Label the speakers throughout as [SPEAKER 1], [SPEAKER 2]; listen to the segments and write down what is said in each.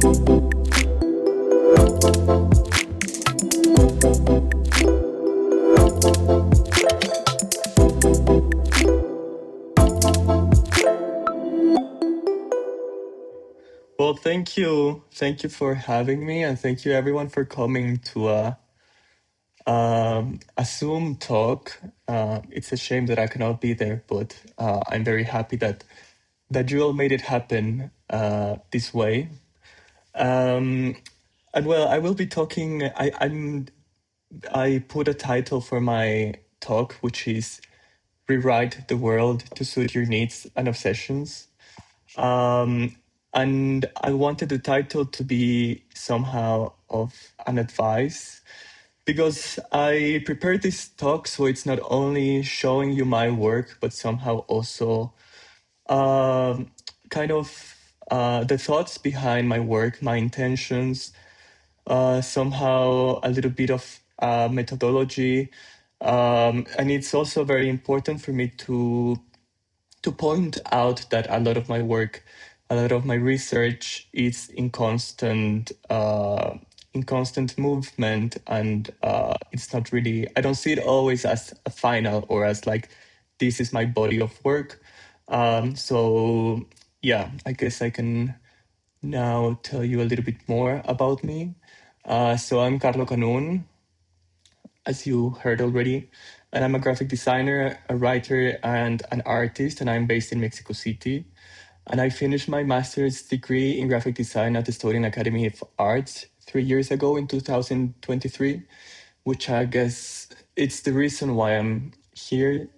[SPEAKER 1] Well, thank you. Thank you for having me, and thank you everyone for coming to a Zoom talk. It's a shame that I cannot be there, but I'm very happy that you all made it happen this way. Um, and well, I will be talking. I put a title for my talk, which is "Rewrite the World to Suit Your Needs and Obsessions." Um, and I wanted the title to be somehow of an advice because I prepared this talk so it's not only showing you my work, but somehow also um, kind of the thoughts behind my work, my intentions, somehow a little bit of methodology. And it's also very important for me to point out that a lot of my work, a lot of my research is in constant movement, and it's not really. I don't see it always as a final or as like this is my body of work. So yeah, I guess I can now tell you a little bit more about me. So I'm Carlo Canún, as you heard already. And I'm a graphic designer, a writer, and an artist, and I'm based in Mexico City. And I finished my master's degree in graphic design at the Estonian Academy of Arts 3 years ago in 2023, which I guess it's the reason why I'm here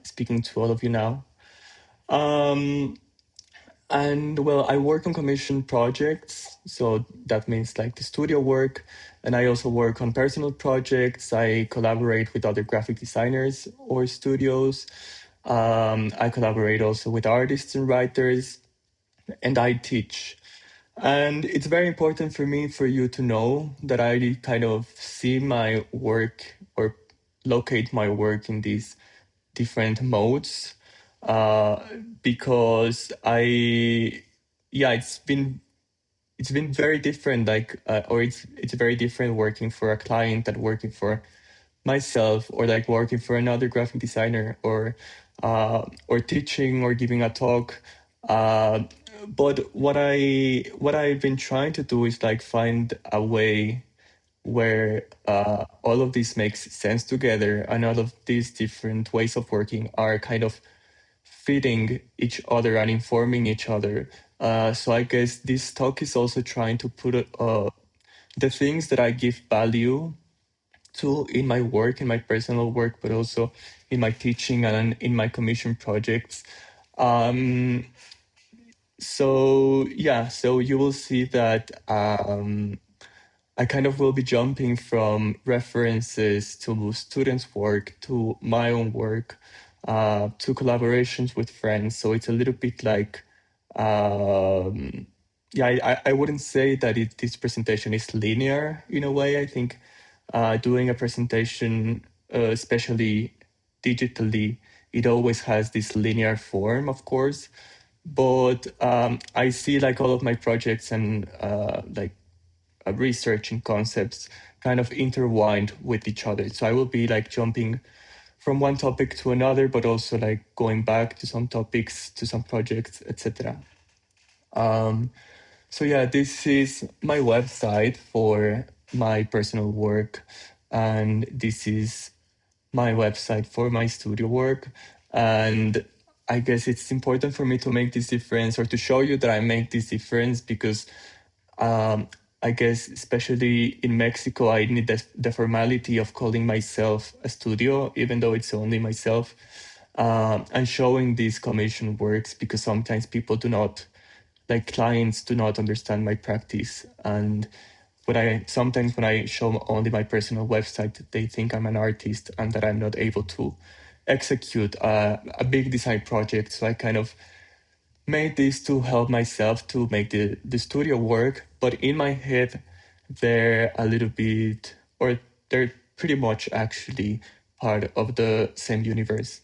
[SPEAKER 1] speaking to all of you now. Um, and well, I work on commission projects, so that means like the studio work. And I also work on personal projects. I collaborate with other graphic designers or studios. I collaborate also with artists and writers, and I teach. And it's very important for me for you to know that I kind of see my work or locate my work in these different modes uh, because yeah, it's been very different, like, or it's very different working for a client than working for myself, or like working for another graphic designer, or teaching or giving a talk. Uh, but what I've been trying to do is like find a way where all of this makes sense together, and all of these different ways of working are kind of feeding each other and informing each other. So I guess this talk is also trying to put the things that I give value to in my work, in my personal work, but also in my teaching and in my commission projects. Um, so yeah, so you will see that I kind of will be jumping from references to students' work to my own work, to collaborations with friends. So it's a little bit like, um, yeah, I wouldn't say that this presentation is linear in a way. I think doing a presentation, especially digitally, it always has this linear form, of course. But I see like all of my projects and like researching concepts kind of intertwined with each other. So I will be like jumping from one topic to another, but also like going back to some topics, to some projects, etc. So yeah, this is my website for my personal work, and this is my website for my studio work. And I guess it's important for me to make this difference, or to show you that I make this difference, because um, I guess especially in Mexico, I need the formality of calling myself a studio, even though it's only myself, and showing these commission works, because sometimes people do not, like clients do not understand my practice. And sometimes when I show only my personal website, they think I'm an artist and that I'm not able to execute a big design project. So I kind of made this to help myself to make the studio work, but in my head, they're a little bit, or they're pretty much actually part of the same universe.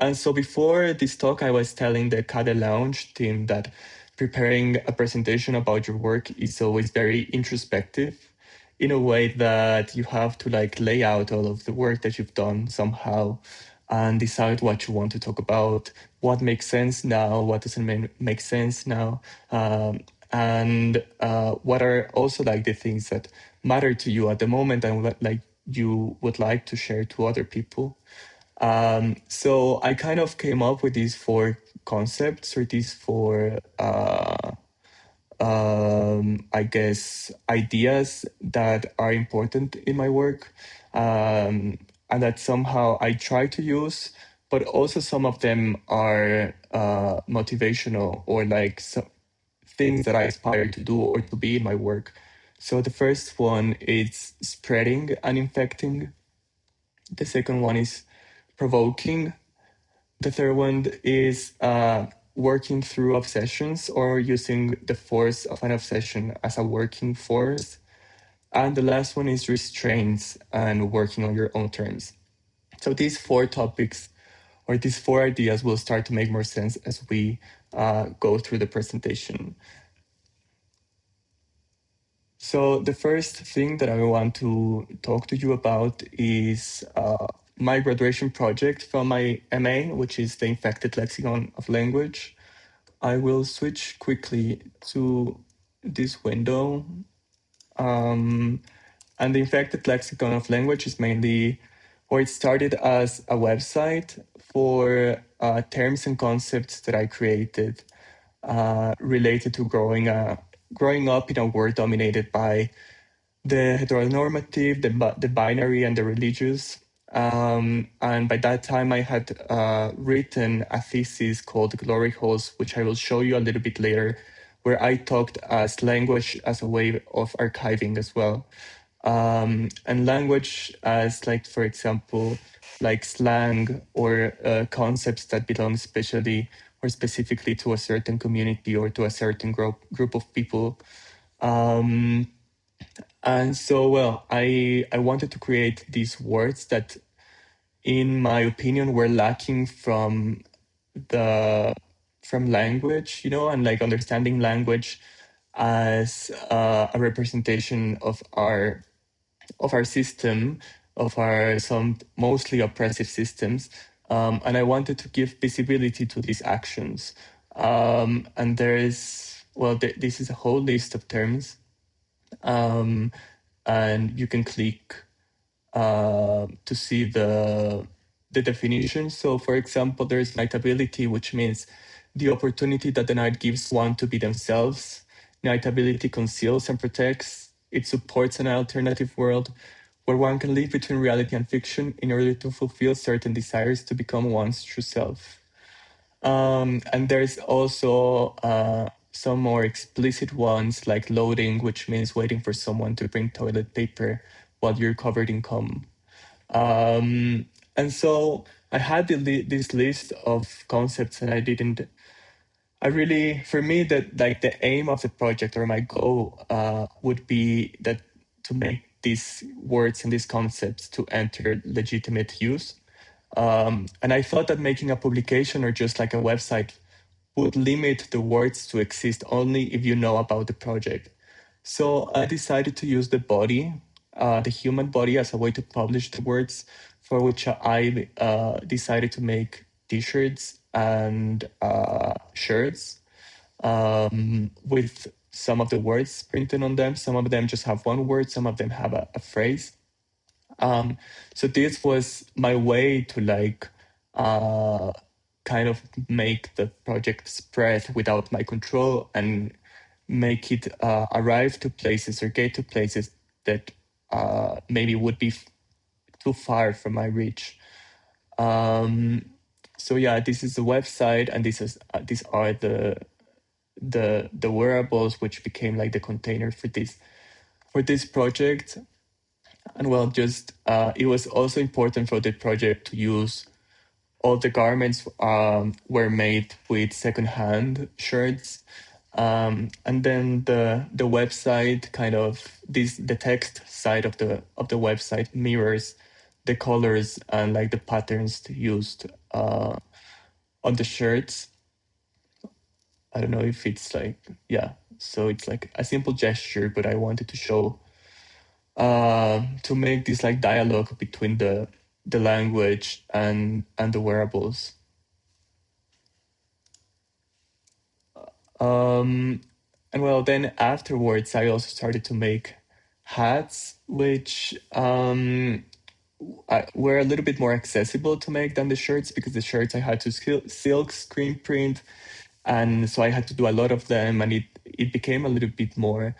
[SPEAKER 1] And so before this talk, I was telling the Cade Lounge team that preparing a presentation about your work is always very introspective in a way that you have to like lay out all of the work that you've done somehow and decide what you want to talk about, what makes sense now, what doesn't make sense now, and what are also like the things that matter to you at the moment and what like you would like to share to other people. So I kind of came up with these four concepts or these four, I guess, ideas that are important in my work, and that somehow I try to use, but also some of them are motivational or like things that I aspire to do or to be in my work. So the first one is spreading and infecting. The second one is provoking. The third one is working through obsessions or using the force of an obsession as a working force. And the last one is restraints and working on your own terms. So these four topics or these four ideas will start to make more sense as we go through the presentation. So the first thing that I want to talk to you about is my graduation project from my MA, which is the Infected Lexicon of Language. I will switch quickly to this window. And the Infected Lexicon of Language is mainly, or it started as a website for terms and concepts that I created related to growing up in a world dominated by the heteronormative, the binary, and the religious. And by that time, I had written a thesis called Glory Holes, which I will show you a little bit later, where I talked as language as a way of archiving as well. And language as, like, for example, like slang or concepts that belong especially or specifically to a certain community or to a certain group of people. And so, well, I wanted to create these words that, in my opinion, were lacking the from language, you know, and like understanding language as a representation of our system, of our some mostly oppressive systems. And I wanted to give visibility to these actions. And there is, well, this is a whole list of terms. And you can click to see the definition. So, for example, there's nightability, which means the opportunity that the night gives one to be themselves. Nightability conceals and protects. It supports an alternative world where one can live between reality and fiction in order to fulfill certain desires to become one's true self. And there's also some more explicit ones like loading, which means waiting for someone to bring toilet paper while you're covered in cum. And so I had this list of concepts, and I really, for me, that like the aim of the project or my goal would be that to make these words and these concepts to enter legitimate use. And I thought that making a publication or just like a website would limit the words to exist only if you know about the project. So I decided to use the body, the human body, as a way to publish the words, for which I decided to make t-shirts and shirts with some of the words printed on them. Some of them just have one word, some of them have a phrase. So this was my way to like kind of make the project spread without my control and make it arrive to places or get to places that maybe would be too far from my reach. So yeah, this is the website, and these are the wearables which became like the container for this project. And well, just it was also important for the project to use all the garments were made with secondhand shirts. And then the website kind of the text side of the website mirrors the colors and like the patterns used on the shirts. I don't know if it's like, yeah. So it's like a simple gesture, but I wanted to show, to make this like dialogue between the language and the wearables. Um, and well, then afterwards, I also started to make hats, which were a little bit more accessible to make than the shirts, because the shirts I had to silk screen print, and so I had to do a lot of them, and it became a little bit more,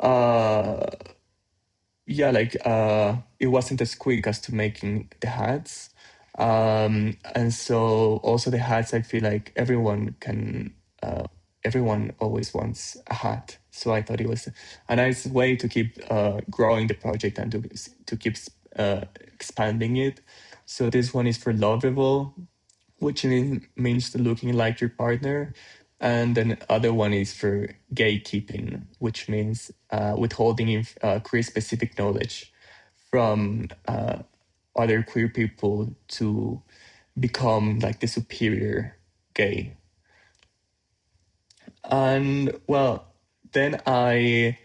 [SPEAKER 1] uh, yeah, like it wasn't as quick as to making the hats. And so also the hats, I feel like everyone always wants a hat. So I thought it was a nice way to keep growing the project and to keep expanding it. So this one is for lovable, which means looking like your partner. And then other one is for gatekeeping, which means withholding queer specific knowledge from other queer people to become like the superior gay. And well, then while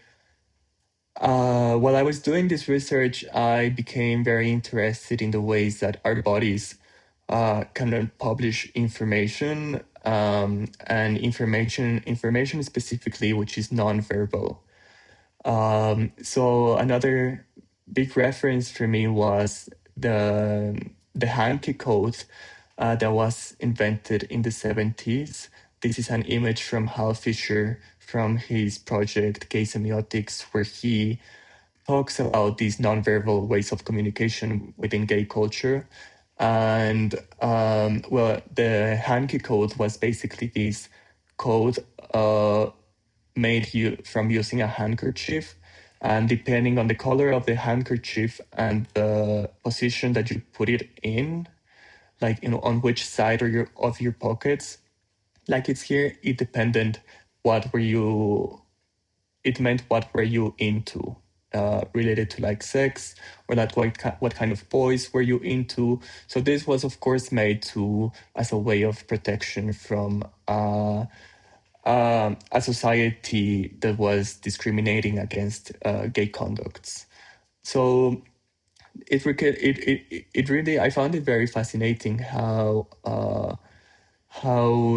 [SPEAKER 1] I was doing this research, I became very interested in the ways that our bodies can publish information, and information specifically, which is nonverbal. So another big reference for me was the Hanke code that was invented in the 70s. This is an image from Hal Fisher from his project Gay Semiotics, where he talks about these nonverbal ways of communication within gay culture. And well, the Hanke code was basically this code made from using a handkerchief. And depending on the color of the handkerchief and the position that you put it in, like on which side of your pockets, like it's here, it depended what were you it meant what were you into, related to like sex, or like what kind of boys were you into. So this was of course made to as a way of protection from a society that was discriminating against gay conducts. So it really, I found it very fascinating how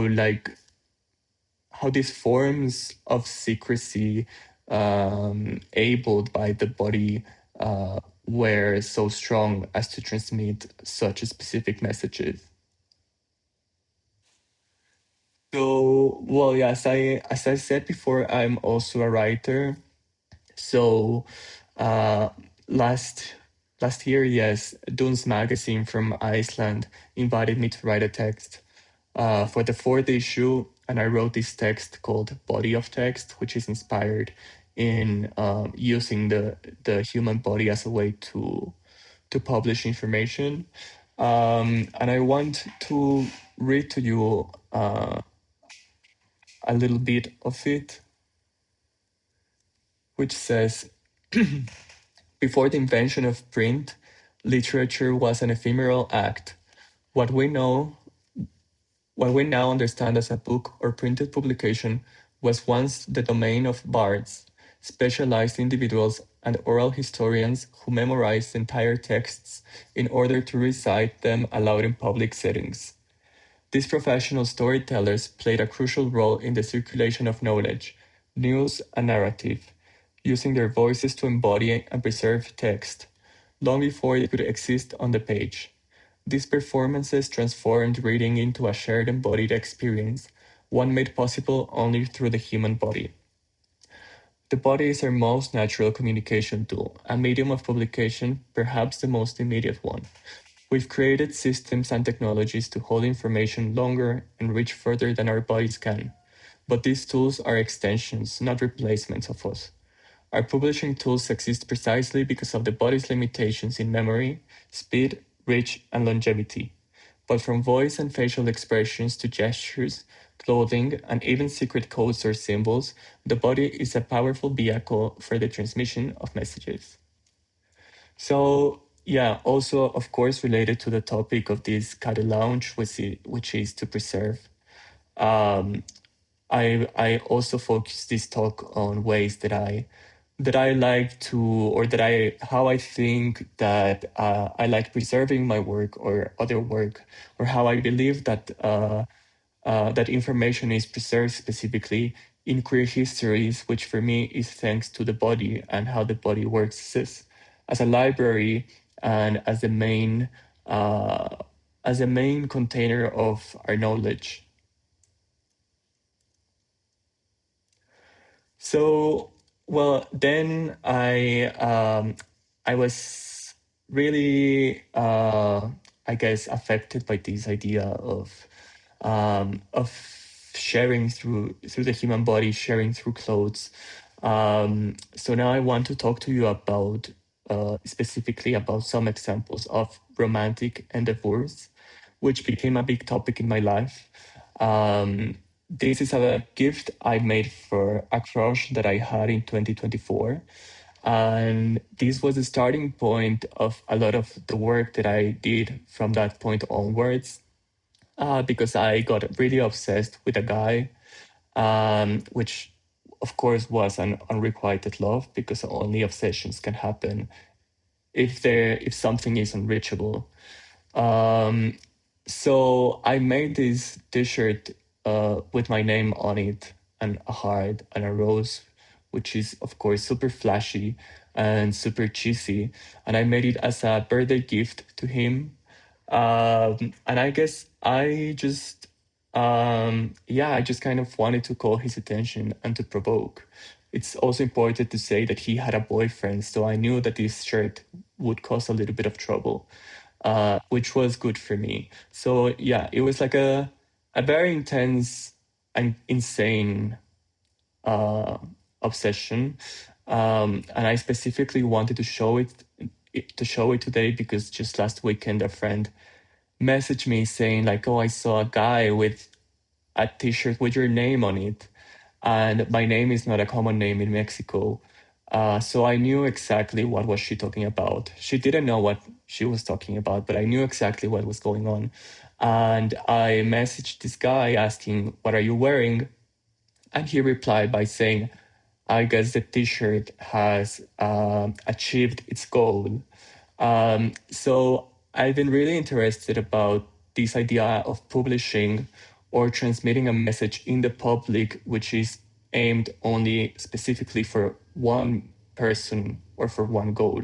[SPEAKER 1] like how these forms of secrecy, abled by the body, were so strong as to transmit such specific messages. So, well, yeah, as I said before, I'm also a writer. So, uh, last last year, yes, Dunes magazine from Iceland invited me to write a text for the fourth issue, and I wrote this text called Body of Text, which is inspired in using the human body as a way to publish information. And I want to read to you a little bit of it, which says, before the invention of print, literature was an ephemeral act. What we know What we now understand as a book or printed publication was once the domain of bards, specialized individuals and oral historians who memorized entire texts in order to recite them aloud in public settings. These professional storytellers played a crucial role in the circulation of knowledge, news, and narrative, using their voices to embody and preserve text, long before it could exist on the page. These performances transformed reading into a shared embodied experience, one made possible only through the human body. The body is our most natural communication tool, a medium of publication, perhaps the most immediate one. We've created systems and technologies to hold information longer and reach further than our bodies can. But these tools are extensions, not replacements of us. Our publishing tools exist precisely because of the body's limitations in memory, speed, reach, and longevity. But from voice and facial expressions to gestures, clothing, and even secret codes or symbols, the body is a powerful vehicle for the transmission of messages. So, yeah, also, of course, related to the topic of this Cadu Lounge, which is to preserve I also focus this talk on ways that I like to, or that I how I think that I like preserving my work or other work, or how I believe that that information is preserved specifically in queer histories, which for me is thanks to the body and how the body works as a library and uh, as a main container of our knowledge. So, well, then I was really, I guess, affected by this idea of sharing through the human body, sharing through clothes. So now I want to talk to you about specifically about some examples of romantic endeavors, which became a big topic in my life. This is a gift I made for a crush that I had in 2024. And this was the starting point of a lot of the work that I did from that point onwards, because I got really obsessed with a guy, which of course was an unrequited love, because only obsessions can happen if something is unreachable. Um, so I made this T-shirt with my name on it, and a heart and a rose, which is of course super flashy and super cheesy. And I made it as a birthday gift to him. And I guess I just kind of wanted to call his attention and to provoke. It's also important to say that he had a boyfriend, so I knew that this shirt would cause a little bit of trouble, which was good for me. So yeah, it was like a very intense and insane uh, obsession, and I specifically wanted to show it today because just last weekend a friend messaged me saying like, "Oh, I saw a guy with a T-shirt with your name on it," and my name is not a common name in Mexico. So I knew exactly what was she talking about. She didn't know what she was talking about, but I knew exactly what was going on. And I messaged this guy asking, "What are you wearing?" And he replied by saying, "I guess the T-shirt has achieved its goal." So I've been really interested about this idea of publishing or transmitting a message in the public, which is aimed only specifically for one person or for one goal.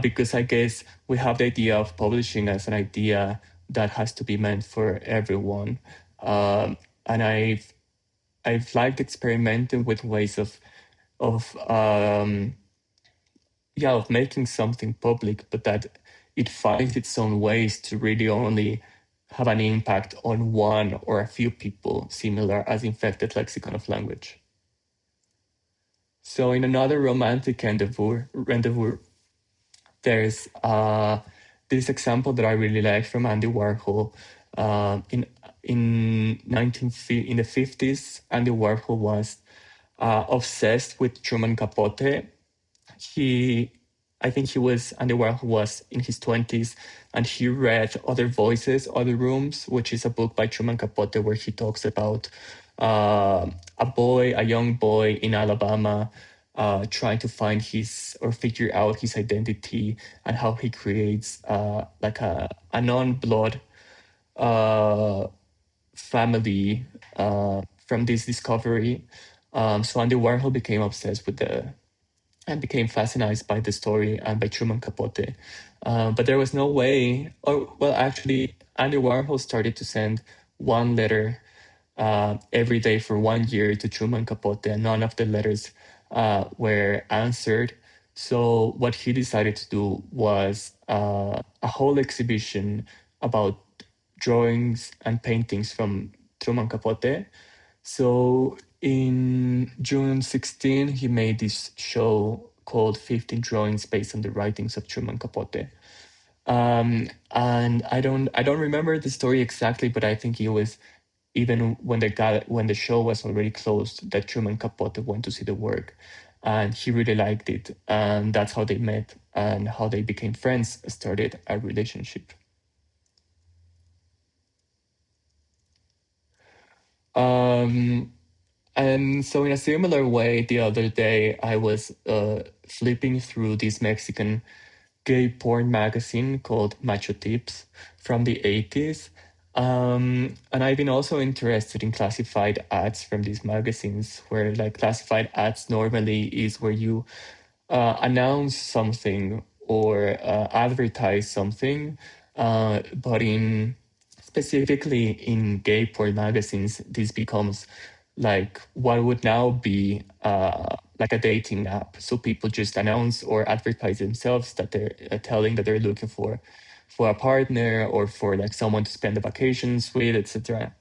[SPEAKER 1] Because I guess we have the idea of publishing as an idea that has to be meant for everyone. And I've liked experimenting with ways of of making something public, but that it finds its own ways to really only have an impact on one or a few people, similar as infected lexicon of language. So in another romantic endeavor, there's this example that I really like from Andy Warhol. In the 50s, Andy Warhol was obsessed with Truman Capote. he I think he was Andy Warhol was in his 20s, and he read Other Voices, Other Rooms, which is a book by Truman Capote where he talks about a young boy in Alabama, trying to find his or figure out his identity, and how he creates like a non-blood uh, family from this discovery. So Andy Warhol became obsessed with the and became fascinated by the story and by Truman Capote. But there was no way, or well, actually, Andy Warhol started to send one letter every day for 1 year to Truman Capote, and none of the letters were answered. So what he decided to do was a whole exhibition about drawings and paintings from Truman Capote. So in June 16, he made this show called 15 Drawings based on the writings of Truman Capote. And I don't remember the story exactly, but I think it was even when the show was already closed that Truman Capote went to see the work, and he really liked it, and that's how they met and how they became friends, started a relationship. Um, And so, in a similar way, the other day I was flipping through this Mexican gay porn magazine called Macho Tips from the 80s. And I've been also interested in classified ads from these magazines, where like classified ads normally is where you announce something or advertise something, but in specifically in gay porn magazines, this becomes like what would now be like a dating app. So people just announce or advertise themselves that they're telling that they're looking for a partner or for like someone to spend the vacations with, etc.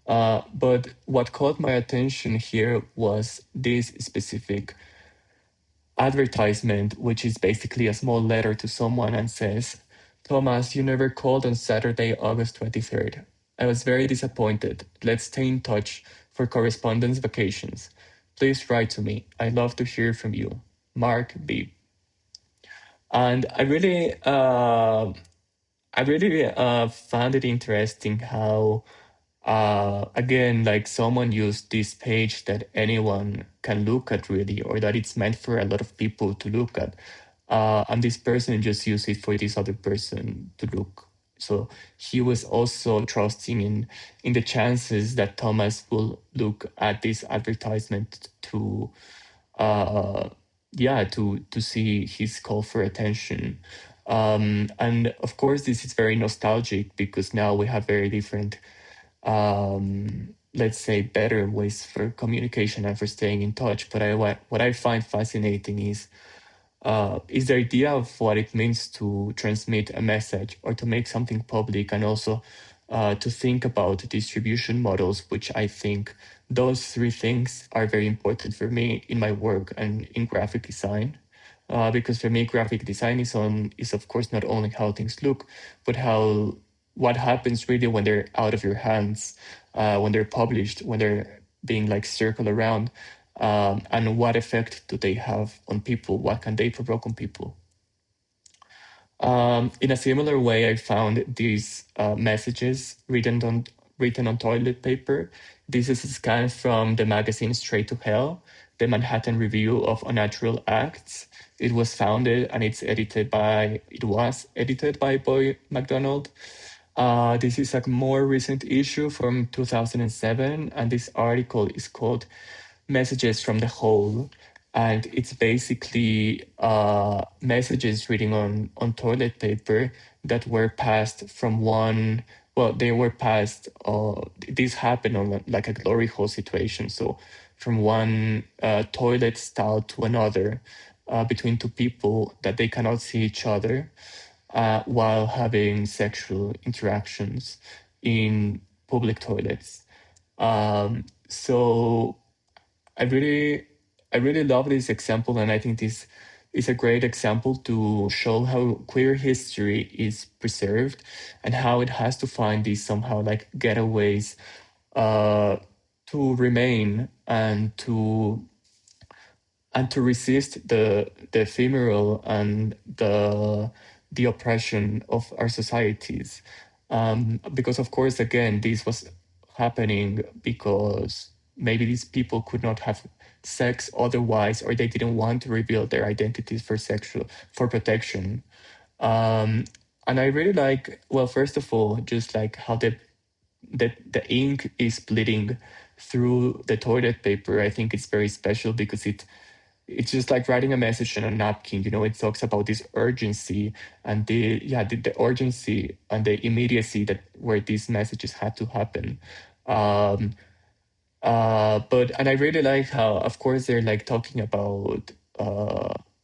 [SPEAKER 1] But what caught my attention here was this specific advertisement, which is basically a small letter to someone and says, Thomas, you never called on Saturday, August 23rd. I was very disappointed. Let's stay in touch for correspondence vacations. Please write to me. I'd love to hear from you. Mark B. And I really found it interesting how again, like someone used this page that anyone can look at really, or that it's meant for a lot of people to look at. And this person just used it for this other person to look. So he was also trusting in the chances that Thomas will look at this advertisement to yeah, to see his call for attention. And of course this is very nostalgic because now we have very different let's say better ways for communication and for staying in touch. But what I find fascinating is the idea of what it means to transmit a message or to make something public, and also to think about distribution models, which I think those three things are very important for me in my work and in graphic design. Because for me, graphic design is of course not only how things look, but how what happens really when they're out of your hands, when they're published, when they're being like circled around, and what effect do they have on people? What can they provoke on people? In a similar way, I found these messages written on toilet paper. This is a scan from the magazine Straight to Hell, the Manhattan Review of Unnatural Acts. It was edited by Boy McDonald. This is a more recent issue from 2007, and this article is called Messages from the Hole. And it's basically messages written on toilet paper that were passed from one, well, they were passed, this happened on like a glory hole situation. So from one toilet stall to another between two people that they cannot see each other while having sexual interactions in public toilets. So I really, I really love this example, and I think this is a great example to show how queer history is preserved and how it has to find these somehow like getaways uh, to remain and to resist the ephemeral and the oppression of our societies. Because of course, again, this was happening because maybe these people could not have sex otherwise, or they didn't want to reveal their identities for protection. Um, and I really like, well, first of all, just like how the ink is bleeding through the toilet paper. I think it's very special because it's just like writing a message on a napkin. You know, it talks about this urgency and the urgency and the immediacy that where these messages had to happen. Um, but and I really like how, of course, they're like talking about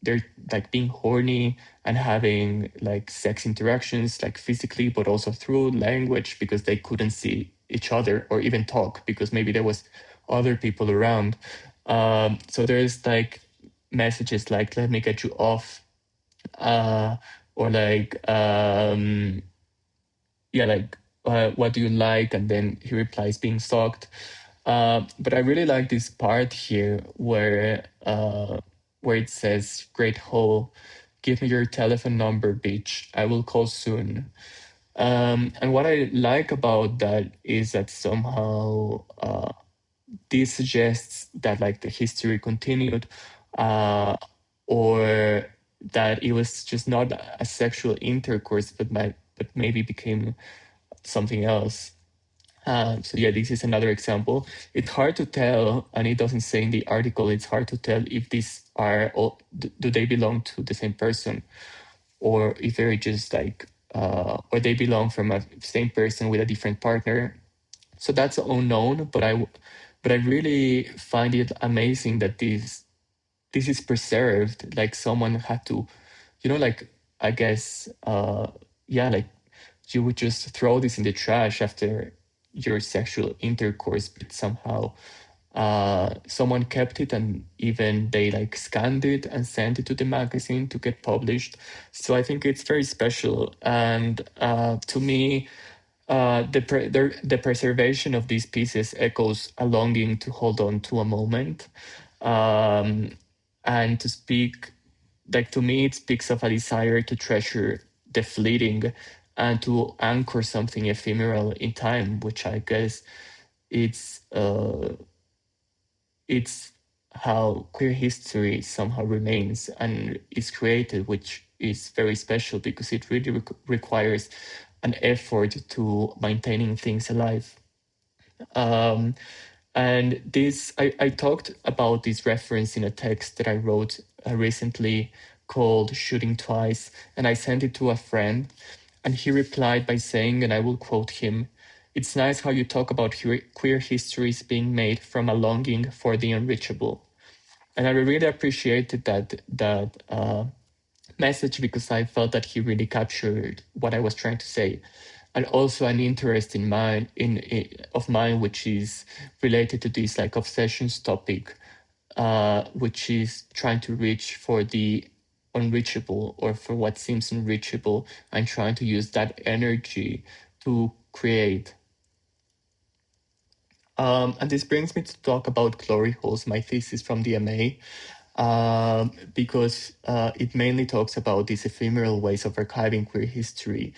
[SPEAKER 1] they're like being horny and having like sex interactions, like physically, but also through language because they couldn't see each other or even talk because maybe there was other people around. So there's like messages like "Let me get you off," uh, or like yeah, like what do you like? And then he replies being stalked. But I really like this part here where it says, "Great hole, give me your telephone number, bitch. I will call soon." And what I like about that is that somehow this suggests that like the history continued, uh, or that it was just not a sexual intercourse, but maybe became something else. So yeah, this is another example. It's hard to tell, and it doesn't say in the article. It's hard to tell if these are all do they belong to the same person, or if they're just like or they belong from a same person with a different partner. So that's unknown. But I really find it amazing that this is preserved. Like someone had to, like I guess, yeah, like you would just throw this in the trash after your sexual intercourse, but somehow someone kept it, and even they like scanned it and sent it to the magazine to get published. So I think it's very special. And to me, the preservation of these pieces echoes a longing to hold on to a moment, um, and to speak, like to me, it speaks of a desire to treasure the fleeting and to anchor something ephemeral in time, which I guess it's uh, it's how queer history somehow remains and is created, which is very special because it really requires an effort to maintaining things alive. Um, and I talked about this reference in a text that I wrote recently called Shooting Twice, and I sent it to a friend, and he replied by saying, and I will quote him, "It's nice how you talk about queer histories being made from a longing for the unreachable." And I really appreciated that message because I felt that he really captured what I was trying to say, and also an interest in mine of mine, which is related to this like obsessions topic, which is trying to reach for the unreachable or for what seems unreachable, and trying to use that energy to create. And this brings me to talk about Glory Holes, my thesis from the MA, because it mainly talks about these ephemeral ways of archiving queer history,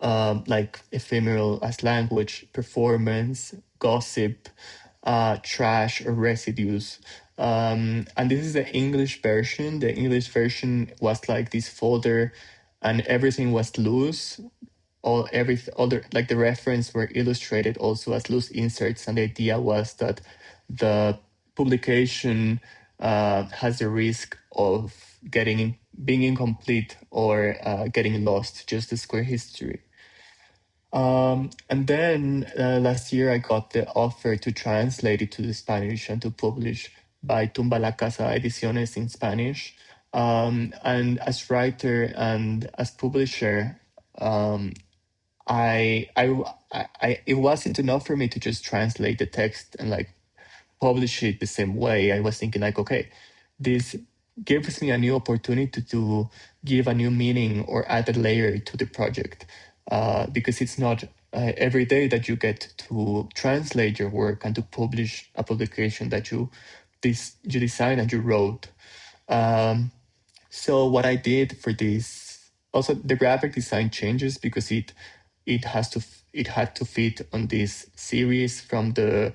[SPEAKER 1] like ephemeral as language, performance, gossip, trash, or residues. And this is the English version. The English version was like this folder, and everything was loose, all the like the reference were illustrated also as loose inserts, and the idea was that the publication has the risk of being incomplete or getting lost, just as queer history. And then last year I got the offer to translate it to the Spanish and to publish by Tumba la Casa Ediciones in Spanish. And as writer and as publisher, um, it wasn't enough for me to just translate the text and like publish it the same way. I was thinking like, okay, this gives me a new opportunity to give a new meaning or add a layer to the project, because it's not every day that you get to translate your work and to publish a publication that you designed and you wrote. Um, so what I did for this, also the graphic design changes because it had to fit on this series from the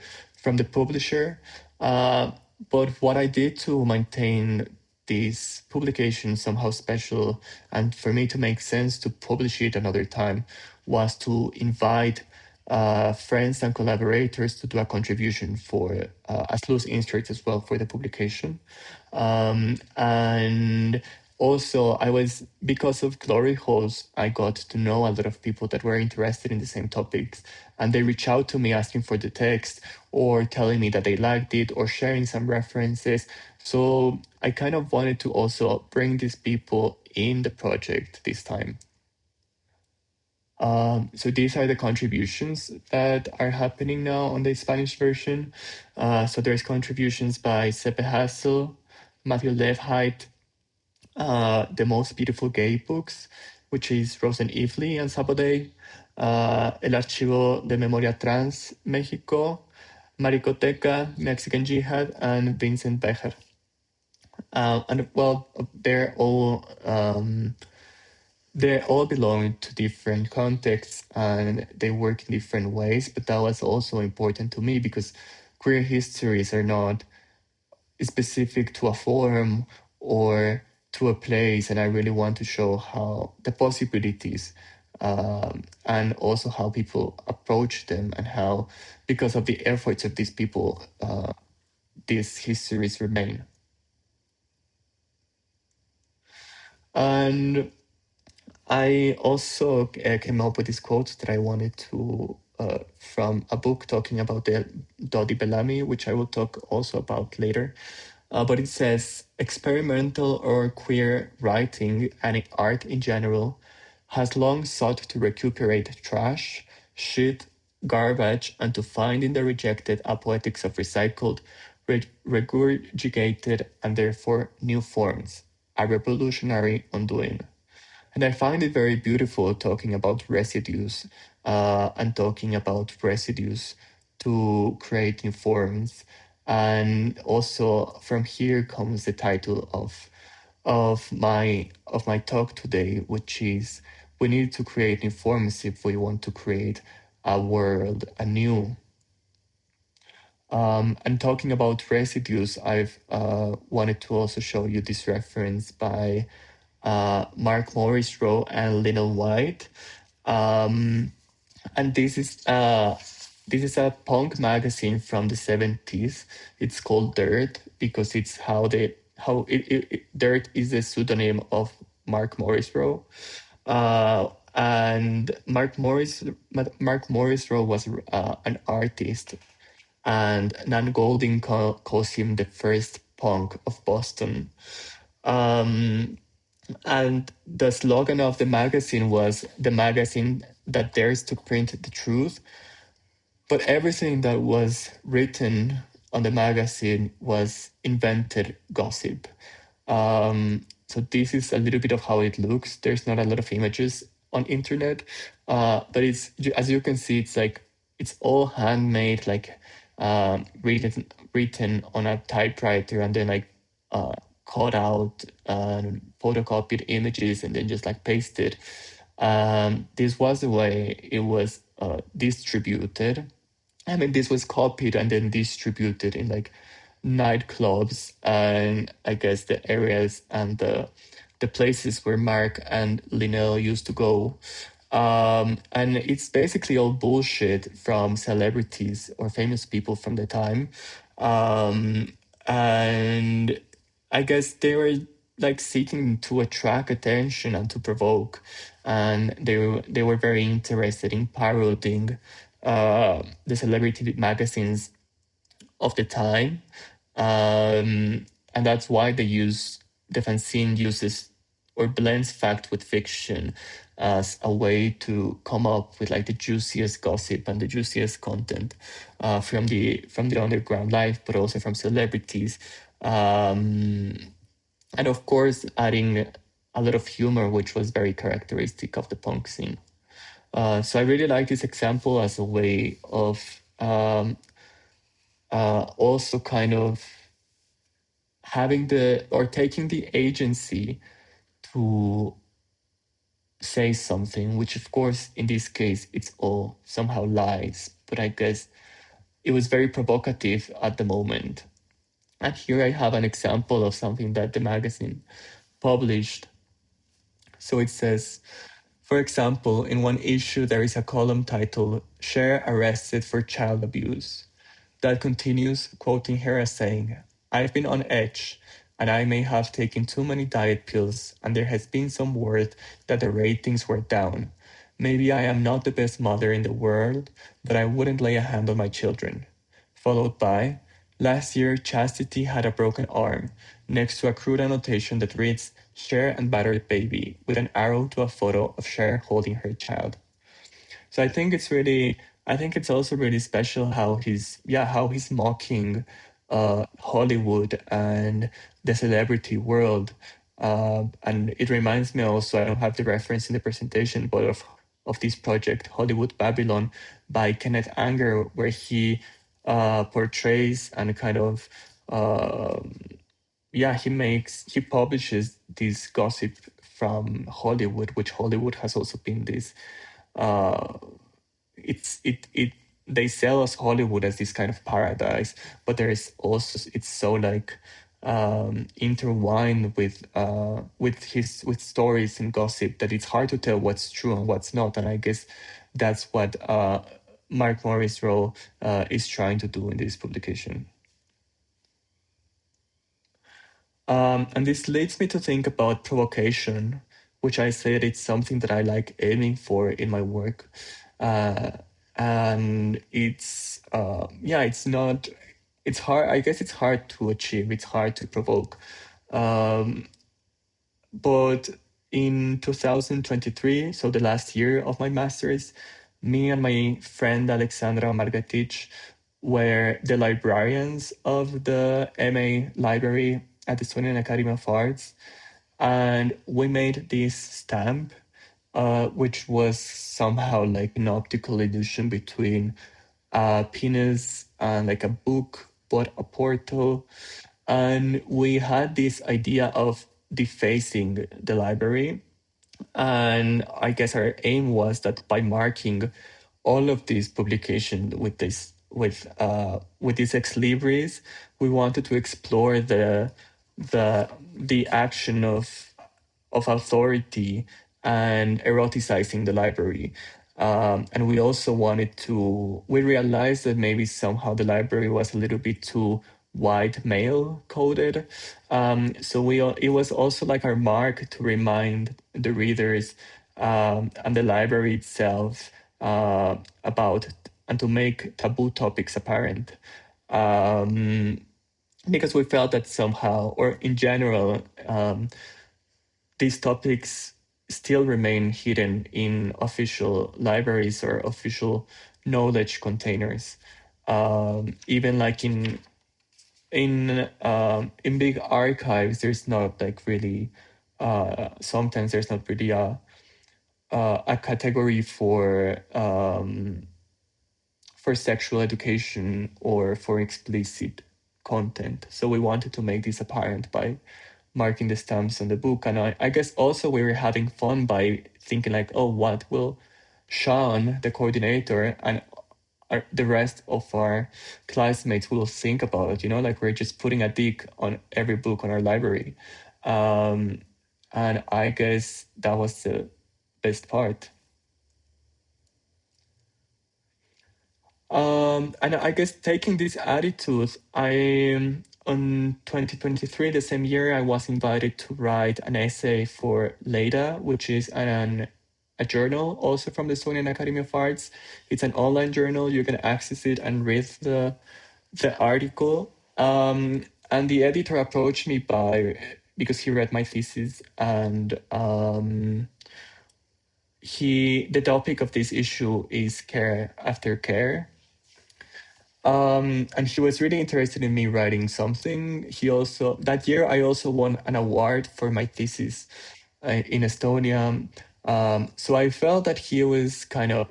[SPEAKER 1] publisher. Uh, but what I did to maintain this publication somehow special and for me to make sense to publish it another time was to invite friends and collaborators to do a contribution for as loose inserts as well for the publication. And also, because of Glory Holes, I got to know a lot of people that were interested in the same topics. And they reach out to me asking for the text or telling me that they liked it or sharing some references. So I kind of wanted to also bring these people in the project this time. So these are the contributions that are happening now on the Spanish version. So there's contributions by Sepe Hassel, Matthew Levheit, The Most Beautiful Gay Books, which is Rosen Ifley and Saboday, El Archivo de Memoria Trans México, Maricoteca, Mexican Jihad, and Vincent Becher. And well, they all belong to different contexts and they work in different ways, but that was also important to me because queer histories are not specific to a form or to a place, and I really want to show how the possibilities, and also how people approach them, and how, because of the efforts of these people, these histories remain. And I also came up with this quote that I wanted to, from a book talking about the Dodi Bellamy, which I will talk also about later. But it says, experimental or queer writing and art in general has long sought to recuperate trash, shit, garbage, and to find in the rejected a poetics of recycled, regurgitated, and therefore new forms, a revolutionary undoing. And I find it very beautiful talking about residues, and talking about residues to create new forms. And also from here comes the title of my talk today, which is, we need to create new forms if we want to create a world anew. And talking about residues, I've wanted to also show you this reference by Mark Morris Rowe and Little White. Um, and this is a punk magazine from the 70s. It's called Dirt because it's Dirt is a pseudonym of Mark Morris Rowe. And Mark Morris Rowe was an artist, and Nan Golding calls him the first punk of Boston. Um, and the slogan of the magazine was, the magazine that dares to print the truth. But everything that was written on the magazine was invented gossip. So this is a little bit of how it looks. There's not a lot of images on internet, but it's, as you can see, it's like it's all handmade, like written on a typewriter, and then like cut out and photocopied images, and then just like pasted. This was the way it was distributed. I mean, this was copied and then distributed in like nightclubs, and I guess the areas and the places where Mark and Linnell used to go. And it's basically all bullshit from celebrities or famous people from the time. Um, and I guess they were like seeking to attract attention and to provoke, and they were very interested in parodying the celebrity magazines of the time, and that's why the fanzine uses or blends fact with fiction as a way to come up with like the juiciest gossip and the juiciest content from the underground life, but also from celebrities, and of course adding a lot of humor, which was very characteristic of the punk scene. So I really like this example as a way of also kind of having or taking the agency to say something, which of course in this case it's all somehow lies, but I guess it was very provocative at the moment. And here I have an example of something that the magazine published. So it says, for example, in one issue there is a column titled "Cher Arrested for Child Abuse." That continues, quoting her as saying, "I've been on edge, and I may have taken too many diet pills, and there has been some word that the ratings were down. Maybe I am not the best mother in the world, but I wouldn't lay a hand on my children." Followed by, "Last year, Chastity had a broken arm," next to a crude annotation that reads, "Cher and battered baby," with an arrow to a photo of Cher holding her child. So I think it's also really special how he's mocking Hollywood and the celebrity world. And it reminds me also, I don't have the reference in the presentation, but of this project, Hollywood Babylon by Kenneth Anger, where he portrays and kind of, he publishes this gossip from Hollywood, which Hollywood has also been this, it's it they sell us Hollywood as this kind of paradise, but there is also, it's so like intertwined with stories and gossip that it's hard to tell what's true and what's not. And I guess that's what Mark Morris Rowe is trying to do in this publication. And this leads me to think about provocation, which I said it's something that I like aiming for in my work. Uh, and yeah, it's not, it's hard, I guess it's hard to achieve, it's hard to provoke. Um, but in 2023, so the last year of my master's, me and my friend Alexandra Margatic were the librarians of the MA library at the Estonian Academy of Arts. And we made this stamp, which was somehow like an optical illusion between a penis and like a book, but a portal. And we had this idea of defacing the library. And I guess our aim was that by marking all of these publications with these ex libris, we wanted to explore the action of authority and eroticizing the library. And we also wanted to, we realized that maybe somehow the library was a little bit too white male coded. So it was also like our mark to remind the readers and the library itself about and to make taboo topics apparent. Um, because we felt that somehow, or in general, these topics still remain hidden in official libraries or official knowledge containers. Even like in big archives, there's not like really sometimes there's not really a category for sexual education or for explicit content. So we wanted to make this apparent by marking the stamps on the book. And I guess also we were having fun by thinking like, oh, what will Sean, the coordinator, and the rest of our classmates will think about it? You know, like we're just putting a dick on every book on our library. And I guess that was the best part. And I guess taking this attitude, on 2023, the same year, I was invited to write an essay for Leda, which is a journal also from the Estonian Academy of Arts. It's an online journal. You can access it and read the article. And the editor approached me because he read my thesis, and the topic of this issue is care after care. And he was really interested in me writing something. That year, I also won an award for my thesis in Estonia. So I felt that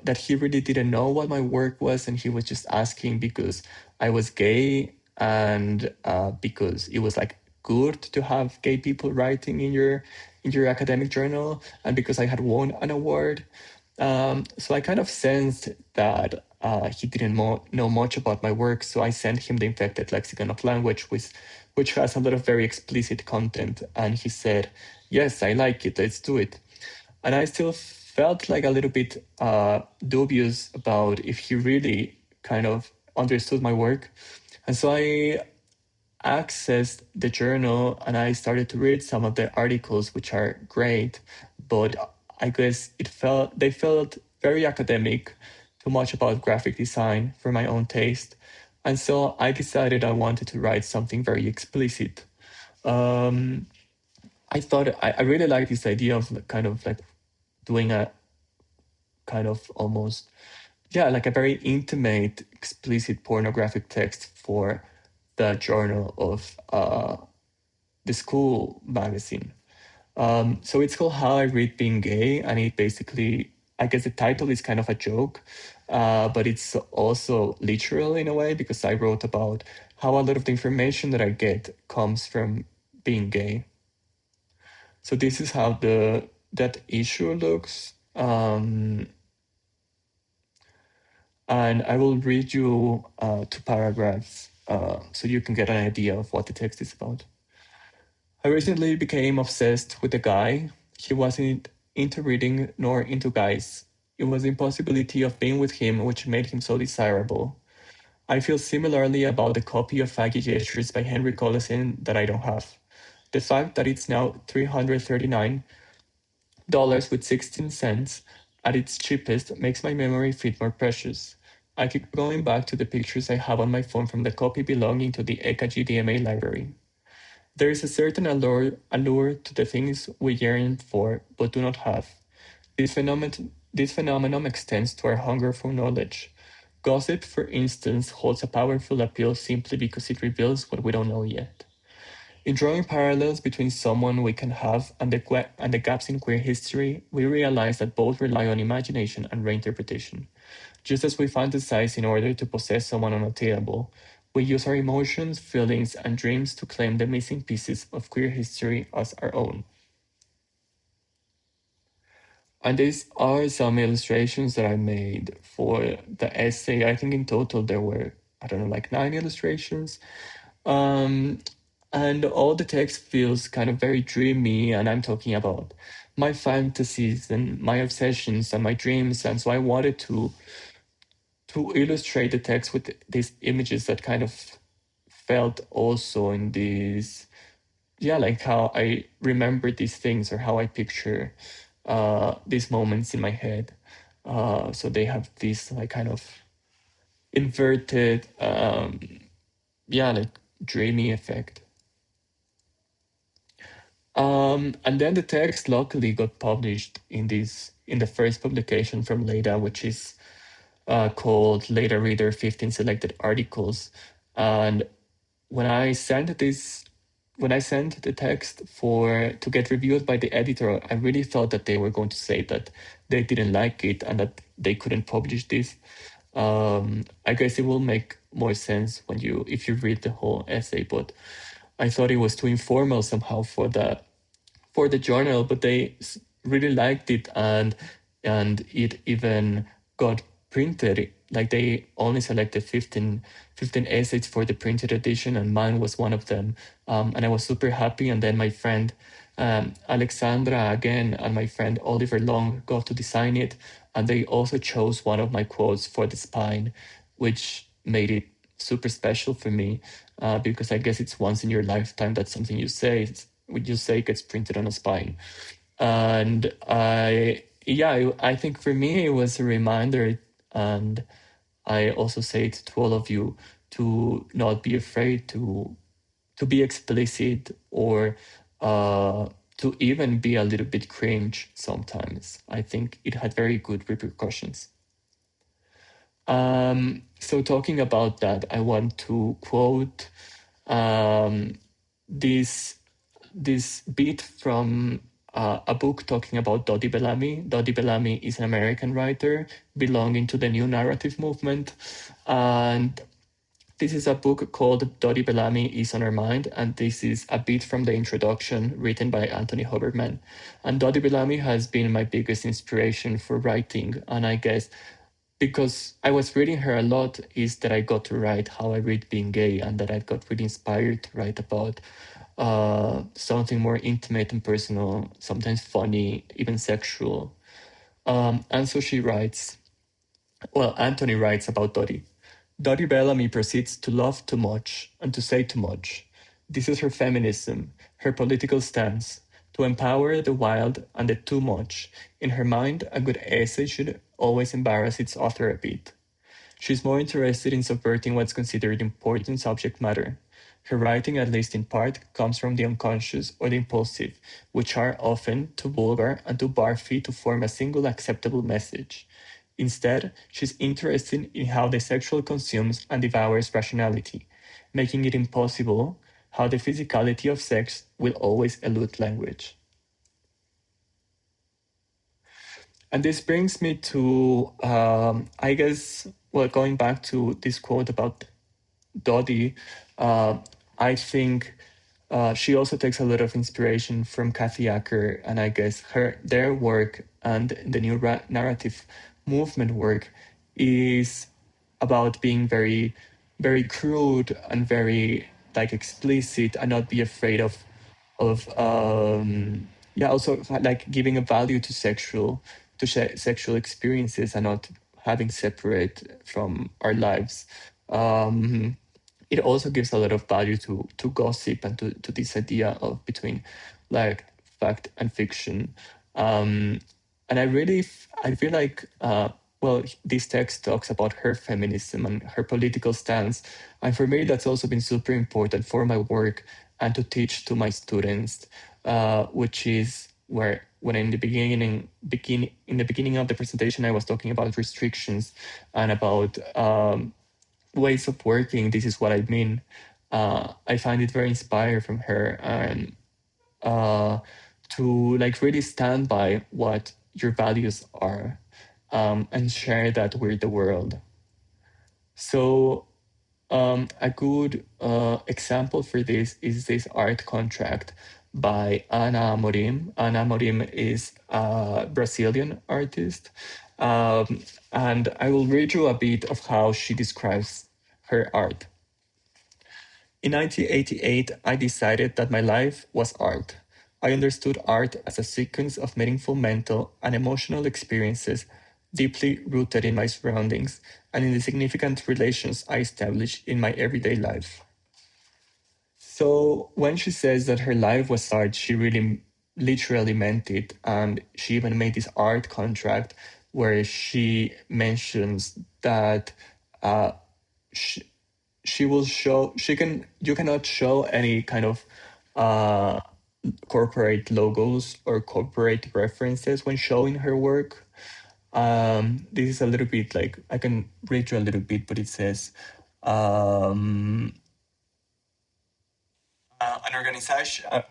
[SPEAKER 1] that he really didn't know what my work was, and he was just asking because I was gay and because it was like good to have gay people writing in your academic journal, and because I had won an award. So I kind of sensed that he didn't know much about my work, so I sent him the Infected Lexicon of Language, which has a lot of very explicit content, and he said, yes, I like it, let's do it. And I still felt like a little bit dubious about if he really kind of understood my work. And so I accessed the journal and I started to read some of the articles, which are great, but I guess they felt very academic, too much about graphic design for my own taste. And so I decided I wanted to write something very explicit. Um, I thought I really like this idea of kind of like doing a kind of almost, yeah, like a very intimate, explicit pornographic text for the journal of the school magazine. So it's called How I Read Being Gay, and it basically, I guess the title is kind of a joke, but it's also literal in a way because I wrote about how a lot of the information that I get comes from being gay. So this is how that issue looks. And I will read you two paragraphs so you can get an idea of what the text is about. I recently became obsessed with a guy. He wasn't into reading nor into guys. It was the impossibility of being with him which made him so desirable. I feel similarly about the copy of Faggy Gestures by Henry Collison that I don't have. The fact that it's now $339 with 16 cents at its cheapest makes my memory feel more precious. I keep going back to the pictures I have on my phone from the copy belonging to the ECA GDMA library. There is a certain allure to the things we yearn for but do not have. This phenomenon extends to our hunger for knowledge. Gossip, for instance, holds a powerful appeal simply because it reveals what we don't know yet. In drawing parallels between someone we can have and the gaps in queer history, we realize that both rely on imagination and reinterpretation. Just as we fantasize in order to possess someone unattainable, we use our emotions, feelings, and dreams to claim the missing pieces of queer history as our own. And these are some illustrations that I made for the essay. I think in total there were, I don't know, like 9 illustrations. Um, and all the text feels kind of very dreamy, and I'm talking about my fantasies and my obsessions and my dreams. And so I wanted to illustrate the text with these images that kind of felt also in these, yeah, like how I remember these things or how I picture these moments in my head. So they have this like kind of inverted, yeah, like dreamy effect. And then the text luckily got published in the first publication from Leda, which is called Leda Reader 15 Selected Articles. And when I sent this when I sent the text for to get reviewed by the editor, I really thought that they were going to say that they didn't like it and that they couldn't publish this. I guess it will make more sense when if you read the whole essay, but I thought it was too informal somehow for the journal, but they really liked it, and it even got printed. Like they only selected 15 essays for the printed edition, and mine was one of them. And I was super happy. And then my friend Alexandra again and my friend Oliver Long got to design it, and they also chose one of my quotes for the spine, which made it super special for me because I guess it's once in your lifetime that something you say what you say gets printed on a spine. And I think for me it was a reminder, and I also say it to all of you to not be afraid to be explicit or to even be a little bit cringe sometimes. I think it had very good repercussions. So talking about that, I want to quote um, this this bit from a book talking about Dodi Bellamy. Dodi Bellamy is an American writer belonging to the new narrative movement, and this is a book called Dodi Bellamy is on Our Mind, and this is a bit from the introduction written by Anthony Huberman. And Dodi Bellamy has been my biggest inspiration for writing, and I guess because I was reading her a lot is that I got to write how I read being gay, and that I got really inspired to write about something more intimate and personal, sometimes funny, even sexual. And so she writes, well, Anthony writes about Dottie. Dottie Bellamy proceeds to love too much and to say too much. This is her feminism, her political stance, to empower the wild and the too much. In her mind, a good essay should always embarrass its author a bit. She's more interested in subverting what's considered important subject matter. Her writing, at least in part, comes from the unconscious or the impulsive, which are often too vulgar and too barfy to form a single acceptable message. Instead, she's interested in how the sexual consumes and devours rationality, making it impossible how the physicality of sex will always elude language. And this brings me to, I guess, well, going back to this quote about Dodie, I think she also takes a lot of inspiration from Kathy Acker, and I guess their work and the new narrative movement work is about being very crude and very like explicit, and not be afraid of yeah, also like giving a value to sexual experiences, and not having separate from our lives. um it also gives a lot of value to gossip, and to this idea of between like fact and fiction. um and I feel like well, this text talks about her feminism and her political stance, and for me that's also been super important for my work and to teach to my students, which is where when in the beginning of the presentation I was talking about restrictions and about ways of working. This is what I mean. I find it very inspiring from her, and uh, to like really stand by what your values are, and share that with the world. So a good example for this is this art contract by Ana Amorim. Ana Amorim is a Brazilian artist. Um, and I will read you a bit of how she describes her art. In 1988, I decided that my life was art. I understood art as a sequence of meaningful mental and emotional experiences deeply rooted in my surroundings and in the significant relations I established in my everyday life. So when she says that her life was art, she really literally meant it. And she even made this art contract where she mentions that uh, she, she will show, you cannot show any kind of uh, corporate logos or corporate references when showing her work. This is a little bit like, I can read you a little bit, but it says, um,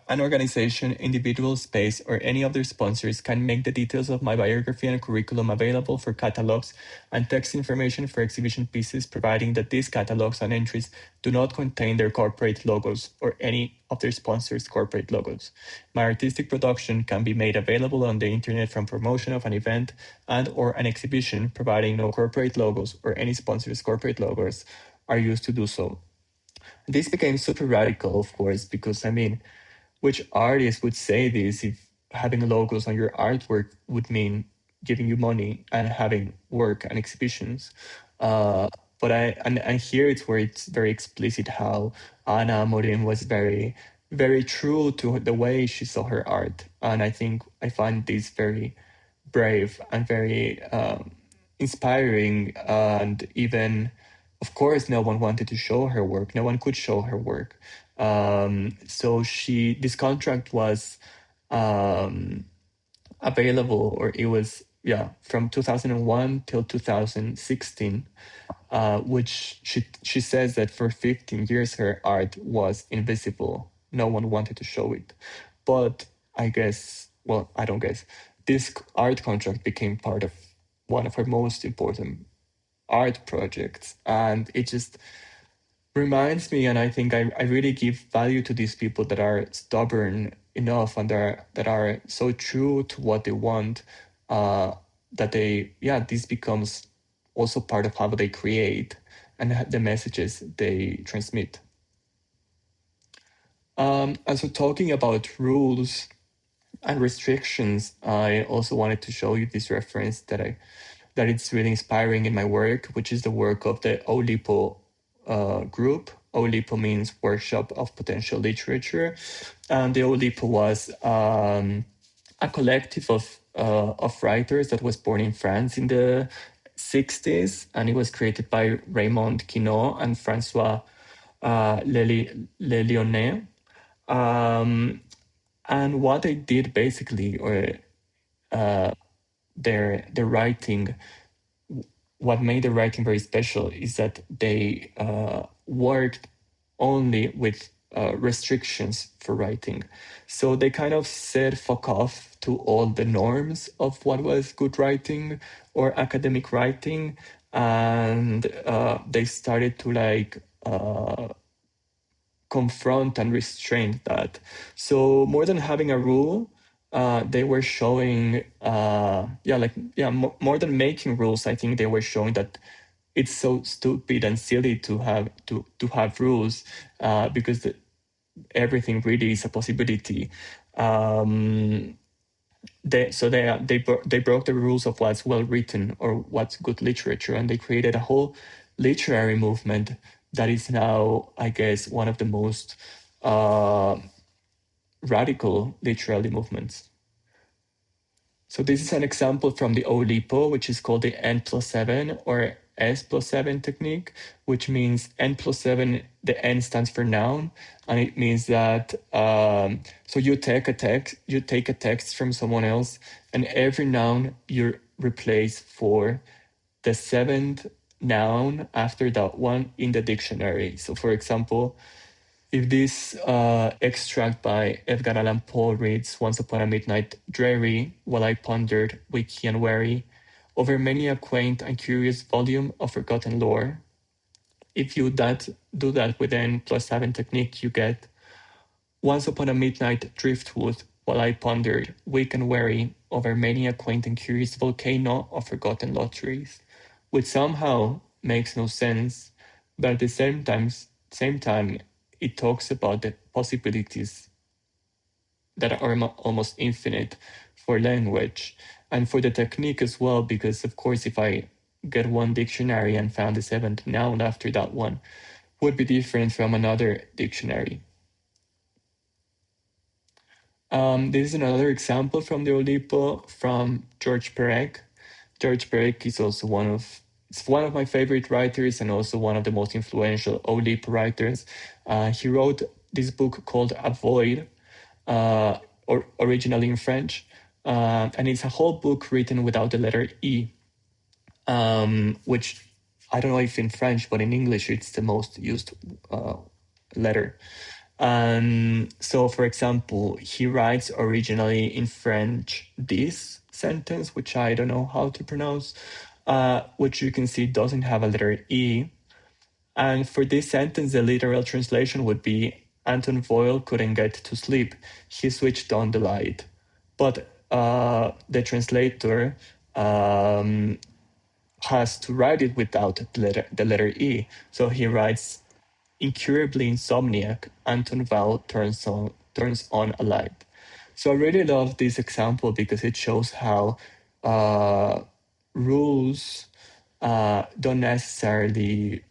[SPEAKER 1] an organization, individual space, or any of their sponsors can make the details of my biography and curriculum available for catalogs and text information for exhibition pieces, providing that these catalogs and entries do not contain their corporate logos or any of their sponsors' corporate logos. My artistic production can be made available on the internet from promotion of an event and or an exhibition, providing no corporate logos or any sponsors' corporate logos are used to do so. This became super radical, of course, because I mean, which artist would say this if having logos on your artwork would mean giving you money and having work and exhibitions? But and here it's where it's very explicit how Ana Morin was very true to the way she saw her art, and I think I find this very brave and very inspiring. And even, of course, no one wanted to show her work. No one could show her work. So this contract was um, available, or it was, yeah, from 2001 till 2016, which she says that for 15 years her art was invisible. No one wanted to show it. But I guess, well, I don't guess, this art contract became part of one of her most important art projects. And it just reminds me, and I think I really give value to these people that are stubborn enough and that are so true to what they want, uh, that they, yeah, this becomes also part of how they create and the messages they transmit. And so talking about rules and restrictions, I also wanted to show you this reference that it's really inspiring in my work, which is the work of the Oulipo group. Oulipo means Workshop of Potential Literature, and the Oulipo was a collective of writers that was born in France in the 60s, and it was created by Raymond Quinault and Francois Le Lyonnais. Um, and what they did basically, or their writing, what made the writing very special is that they worked only with restrictions for writing. So they kind of said fuck off to all the norms of what was good writing or academic writing, and they started to like confront and restrain that. So more than having a rule, they were showing, more than making rules. I think they were showing that it's so stupid and silly to have rules, because everything really is a possibility. Um, they broke the rules of what's well written or what's good literature, and they created a whole literary movement that is now, I guess, one of the most uh, radical literary movements. So this is an example from the OLIPO, which is called the N plus 7 or S plus 7 technique, which means N plus 7, the N stands for noun, and it means that so you take a text from someone else, and every noun you replace for the seventh noun after that one in the dictionary. So for example, if this extract by Edgar Allan Poe reads, Once upon a midnight dreary, while I pondered, wiki and wary, over many a quaint and curious volume of forgotten lore. If you do that with N plus 7 technique, you get Once upon a midnight driftwood, while I pondered, weak and weary, over many a quaint and curious volcano of forgotten lotteries, which somehow makes no sense, but at the same time, it talks about the possibilities that are almost infinite for language and for the technique as well, because of course, if I get one dictionary and found the seventh noun after that one, would be different from another dictionary. This is another example from the Olipo from George Perec. George Perec is also one of my favorite writers and also one of the most influential Olipo writers. He wrote this book called Avoid, or originally in French, and it's a whole book written without the letter E, which I don't know if in French, but in English it's the most used letter. So, for example, he writes originally in French this sentence, which I don't know how to pronounce, which you can see doesn't have a letter E. And for this sentence, the literal translation would be Anton Voyle couldn't get to sleep. He switched on the light. But the translator has to write it without the letter E. So he writes incurably insomniac, Anton Val turns on a light. So I really love this example because it shows how rules don't necessarily.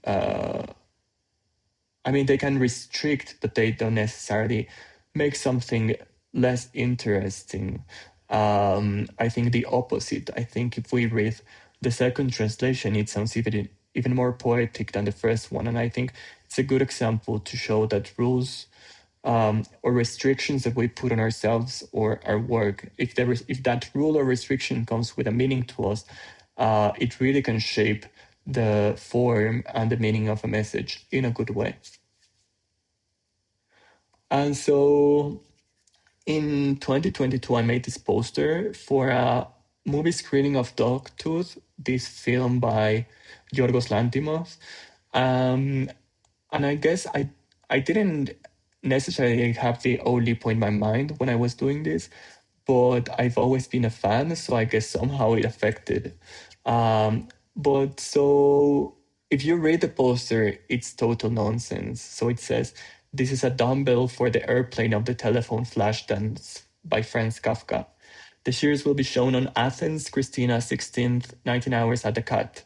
[SPEAKER 1] I mean, they can restrict, but they don't necessarily make something less interesting. I think the opposite. I think if we read the second translation, it sounds even more poetic than the first one. And I think it's a good example to show that rules or restrictions that we put on ourselves or our work, if that rule or restriction comes with a meaning to us, it really can shape the form and the meaning of a message in a good way. And so in 2022, I made this poster for a movie screening of Dogtooth, this film by Yorgos Lanthimos. And I guess I didn't necessarily have the Olipo in my mind when I was doing this, but I've always been a fan, so I guess somehow it affected. But so if you read the poster, it's total nonsense. So it says, this is a dumbbell for the airplane of the telephone flash dance by Franz Kafka. The series will be shown on Athens, Christina 16th, 19 hours at the Cat.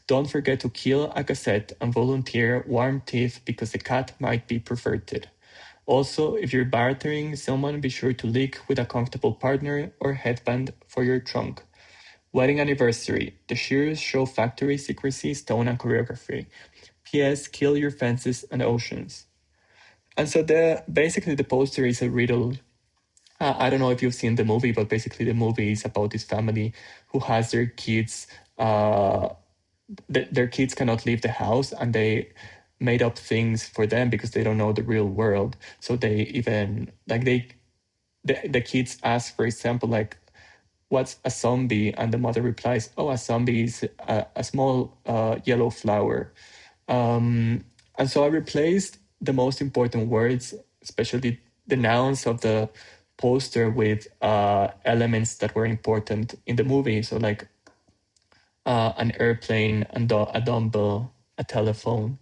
[SPEAKER 1] Don't forget to kill a cassette and volunteer warm teeth because the cat might be perverted. Also, if you're bartering someone, be sure to leak with a comfortable partner or headband for your trunk. Wedding anniversary. The shears show factory secrecy, stone, and choreography. P.S. Kill your fences and oceans. And so basically the poster is a riddle. I don't know if you've seen the movie, but basically the movie is about this family who has their kids. Their kids cannot leave the house, and they made up things for them because they don't know the real world. So they even like the kids ask, for example, like, what's a zombie? And the mother replies, oh, a zombie is a small yellow flower. And so I replaced the most important words, especially the nouns of the poster, with elements that were important in the movie. So like an airplane, a dumbbell, a telephone,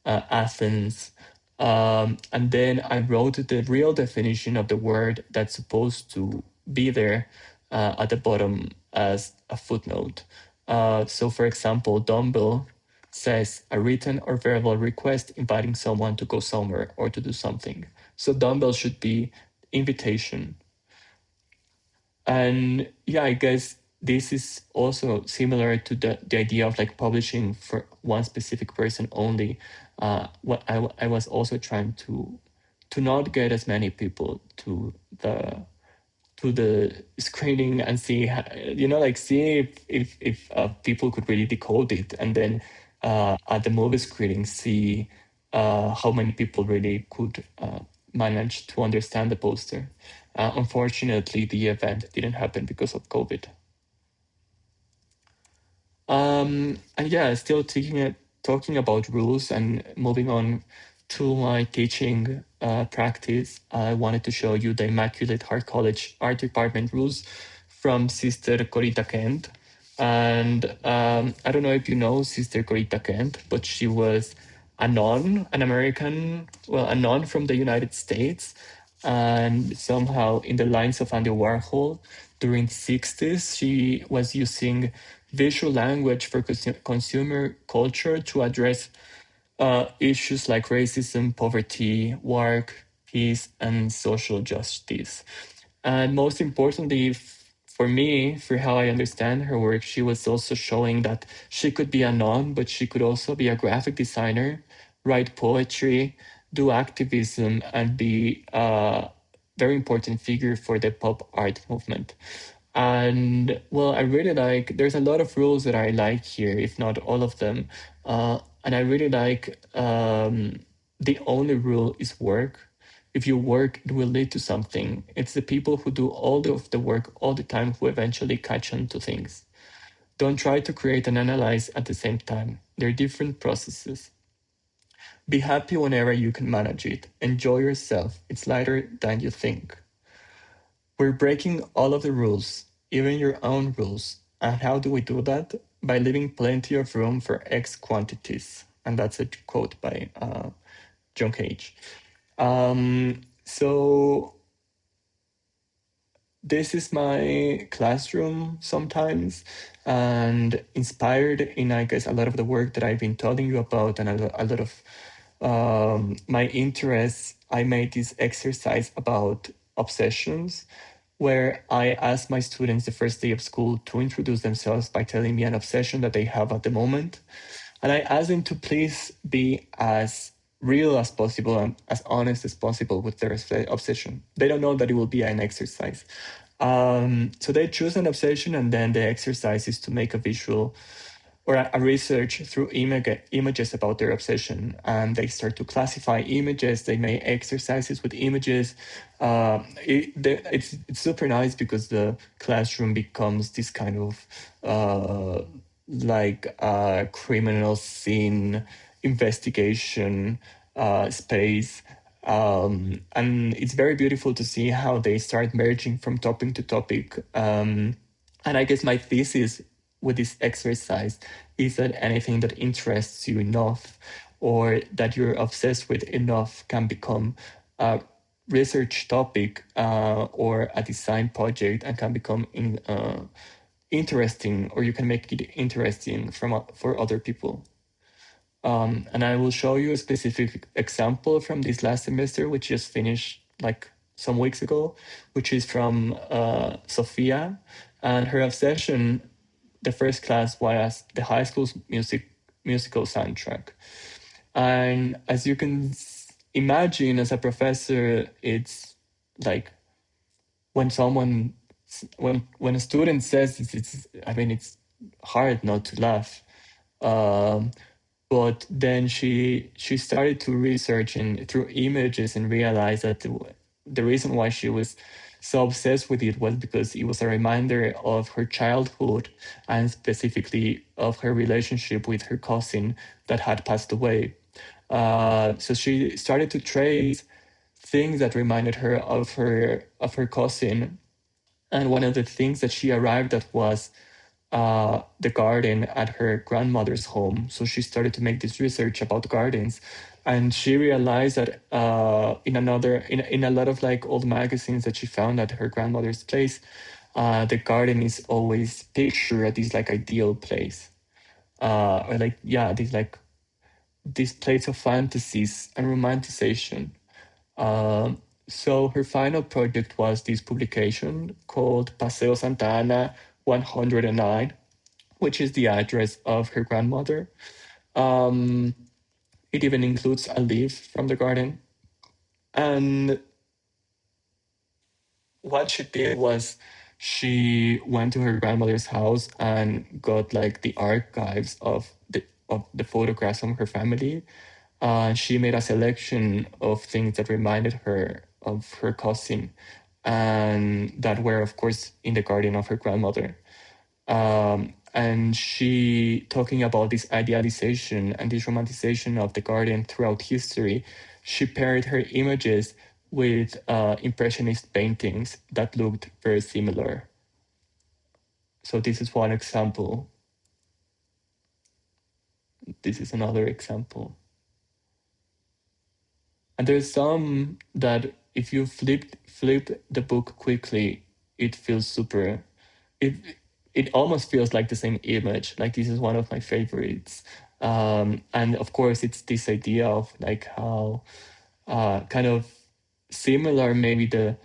[SPEAKER 1] Athens. And then I wrote the real definition of the word that's supposed to be there at the bottom as a footnote. So, for example, dumbbell says a written or verbal request inviting someone to go somewhere or to do something. So, dumbbell should be invitation. And yeah, I guess this is also similar to the idea of like publishing for one specific person only. I was also trying to not get as many people to the screening and see like see if people could really decode it, and then at the movie screening see how many people really could manage to understand the poster. Unfortunately, the event didn't happen because of COVID. And yeah, still talking about rules and moving on to my teaching practice, I wanted to show you the Immaculate Heart College Art Department rules from Sister Corita Kent. And I don't know if you know Sister Corita Kent, but she was a nun, an American, well, a nun from the United States, and somehow in the lines of Andy Warhol during the 60s, she was using visual language for consumer culture to address issues like racism, poverty, work, peace, and social justice. And most importantly, for me, for how I understand her work, she was also showing that she could be a nun, but she could also be a graphic designer, write poetry, do activism, and be a very important figure for the pop art movement. And well, I really like, there's a lot of rules that I like here, if not all of them. And I really like the only rule is work. If you work, it will lead to something. It's the people who do of the work all the time who eventually catch on to things. Don't try to create and analyze at the same time. They're different processes. Be happy whenever you can manage it. Enjoy yourself. It's lighter than you think. We're breaking all of the rules, even your own rules. And how do we do that? By leaving plenty of room for X quantities. And that's a quote by John Cage. So this is my classroom sometimes, and inspired in, I guess, a lot of the work that I've been telling you about, and a lot of my interests. I made this exercise about obsessions, where I asked my students the first day of school to introduce themselves by telling me an obsession that they have at the moment. And I asked them to please be as real as possible and as honest as possible with their obsession. They don't know that it will be an exercise. So they choose an obsession, and then the exercise is to make a visual or a research through images about their obsession, and they start to classify images. They make exercises with images. It's super nice because the classroom becomes this kind of like a criminal scene investigation space. And it's very beautiful to see how they start merging from topic to topic. And I guess my thesis with this exercise is that anything that interests you enough or that you're obsessed with enough can become a research topic or a design project, and can become interesting, or you can make it interesting for other people. And I will show you a specific example from this last semester, which just finished like some weeks ago, which is from Sophia. And her obsession, the first class, was the high school's musical soundtrack. And as you can imagine, as a professor, it's like when someone, when a student says it's I mean, it's hard not to laugh. Um, but then she started to research and through images and realized that the reason why she was so obsessed with it was because it was a reminder of her childhood, and specifically of her relationship with her cousin that had passed away. So she started to trace things that reminded her of her cousin, and one of the things that she arrived at was the garden at her grandmother's home. So she started to make this research about gardens, and she realized that in a lot of like old magazines that she found at her grandmother's place, the garden is always pictured as this like ideal place, or like yeah, this place of fantasies and romanticization. Um, so her final project was this publication called Paseo Santa Ana 109, which is the address of her grandmother. Um, it even includes a leaf from the garden. And what she did was she went to her grandmother's house and got like the archives of the photographs from her family. She made a selection of things that reminded her of her cousin, and that were, of course, in the garden of her grandmother. And she, talking about this idealization and this romanticization of the garden throughout history, she paired her images with impressionist paintings that looked very similar. So this is one example. This is another example. And there's some that if you flip the book quickly, it feels super. It it almost feels like the same image. Like this is one of my favorites. And of course, it's this idea of like how kind of similar maybe the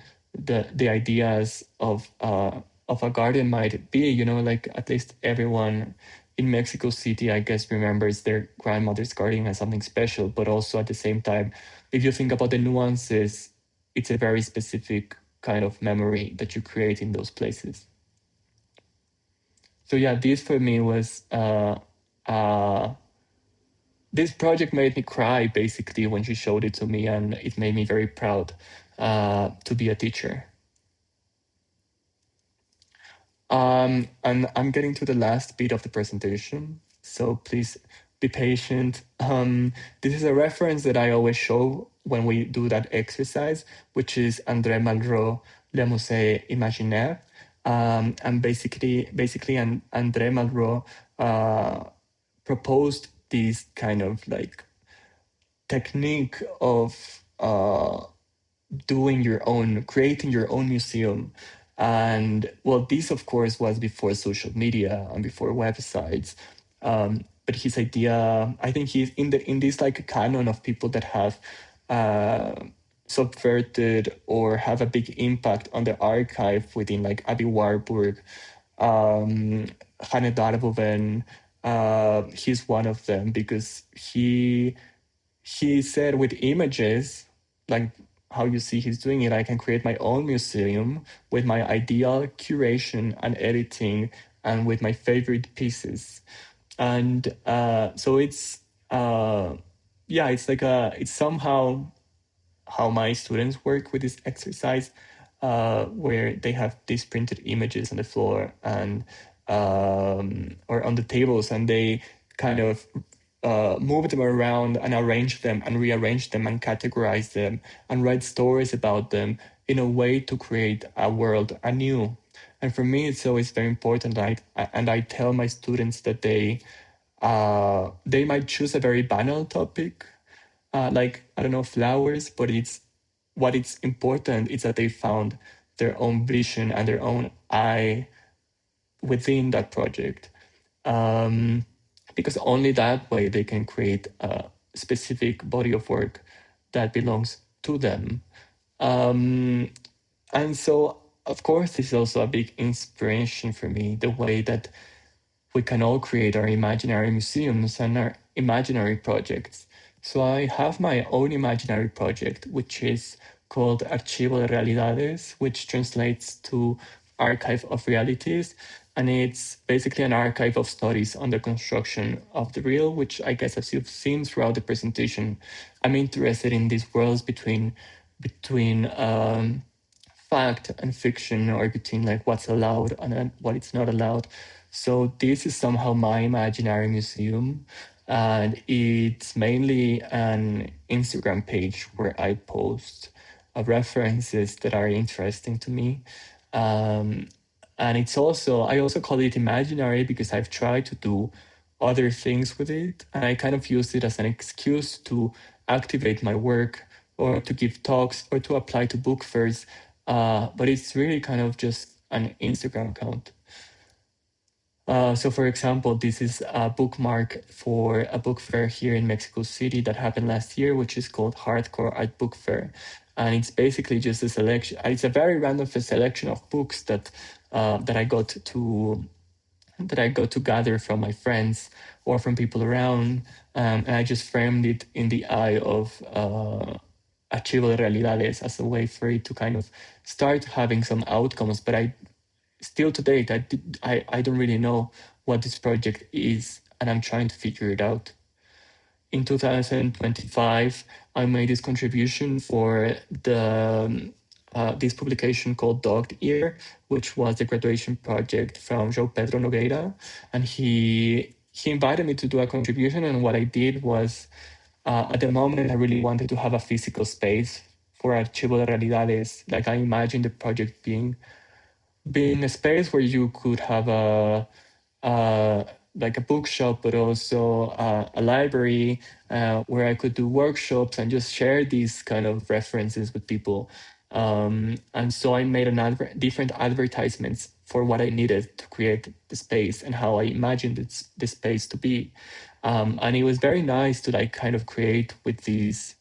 [SPEAKER 1] ideas of a garden might be, you know, like at least everyone in Mexico City, I guess, remembers their grandmother's garden as something special, but also at the same time, if you think about the nuances, it's a very specific kind of memory that you create in those places. So yeah, this for me was uh, this project made me cry basically when she showed it to me, and it made me very proud to be a teacher. And I'm getting to the last bit of the presentation, so please be patient. This is a reference that I always show when we do that exercise, which is André Malraux, Le Musée Imaginaire. And basically, André Malraux proposed this kind of like technique of creating your own museum. And well, this of course was before social media and before websites. But his idea, I think he's in this like canon of people that have uh, subverted or have a big impact on the archive within like Abby Warburg, Hanne Darboven. He's one of them because he said with images, like how you see he's doing it, I can create my own museum with my ideal curation and editing and with my favorite pieces. And so it's somehow how my students work with this exercise, where they have these printed images on the floor and or on the tables, and they kind of move them around and arrange them and rearrange them and categorize them and write stories about them in a way to create a world anew. And for me, it's always very important. I tell my students that they might choose a very banal topic, like I don't know, flowers, but it's important is that they found their own vision and their own eye within that project, um, because only that way they can create a specific body of work that belongs to them. Um, and so, of course, this is also a big inspiration for me, the way that we can all create our imaginary museums and our imaginary projects. So I have my own imaginary project, which is called Archivo de Realidades, which translates to Archive of Realities. And it's basically an archive of studies on the construction of the real, which I guess as you've seen throughout the presentation, I'm interested in these worlds between fact and fiction, or between like what's allowed and what it's not allowed. So this is somehow my imaginary museum, and it's mainly an Instagram page where I post references that are interesting to me. Um, And it's also, I also call it imaginary because I've tried to do other things with it. And I kind of use it as an excuse to activate my work or to give talks or to apply to book fairs. But it's really kind of just an Instagram account. So, for example, this is a bookmark for a book fair here in Mexico City that happened last year, which is called Hardcore Art Book Fair. And it's basically just a selection. It's a very random selection of books that I got to gather from my friends or from people around, and I just framed it in the eye of Archivo de Realidades as a way for it to kind of start having some outcomes. But I still to date, I don't really know what this project is, and I'm trying to figure it out. In 2025, I made this contribution for this publication called Dogged Ear, which was the graduation project from João Pedro Nogueira, and he invited me to do a contribution, and what I did was, at the moment, I really wanted to have a physical space for Archivo de Realidades. Like I imagined the project being a space where you could have uh, like a bookshop, but also a library where I could do workshops and just share these kind of references with people. And so I made different advertisements for what I needed to create the space and how I imagined the space to be. And it was very nice to like kind of create with these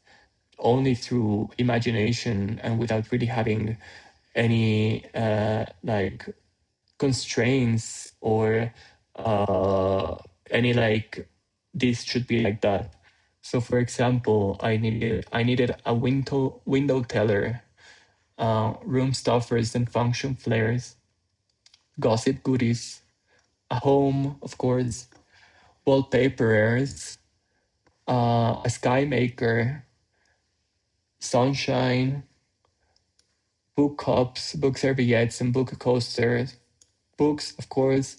[SPEAKER 1] only through imagination and without really having any like constraints or uh, any like this should be like that. So for example, I needed a window teller, room stuffers and function flares, gossip goodies, a home, of course, wallpaperers, a sky maker, sunshine, book cups, book serviettes, and book coasters, books, of course,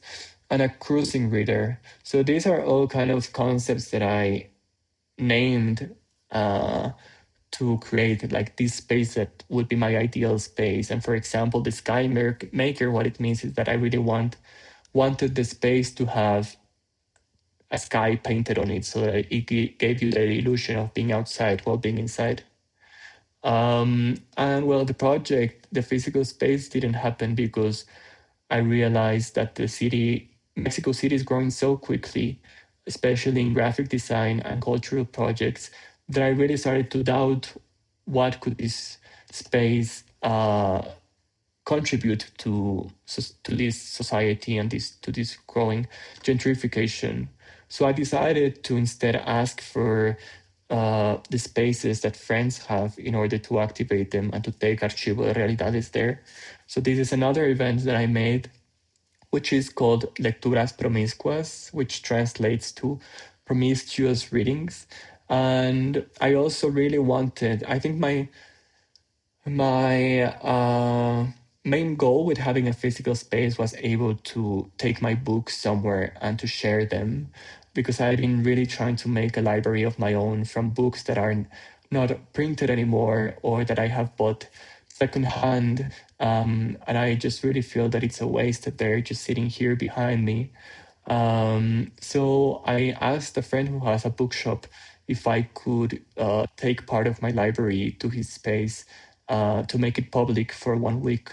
[SPEAKER 1] and a cruising reader. So these are all kind of concepts that I named to create like this space that would be my ideal space. And for example, the maker, what it means is that I really wanted the space to have a sky painted on it so that it gave you the illusion of being outside while being inside. And well, the physical space didn't happen because I realized that Mexico City is growing so quickly, especially in graphic design and cultural projects, that I really started to doubt what could this space contribute to this society and to this growing gentrification. So I decided to instead ask for the spaces that friends have in order to activate them and to take Archivo de Realidades there. So this is another event that I made, which is called Lecturas Promiscuas, which translates to promiscuous readings. And I also really wanted, I think my main goal with having a physical space was able to take my books somewhere and to share them, because I've been really trying to make a library of my own from books that are not printed anymore or that I have bought secondhand. And I just really feel that it's a waste that they're just sitting here behind me. So I asked a friend who has a bookshop if I could take part of my library to his space to make it public for 1 week.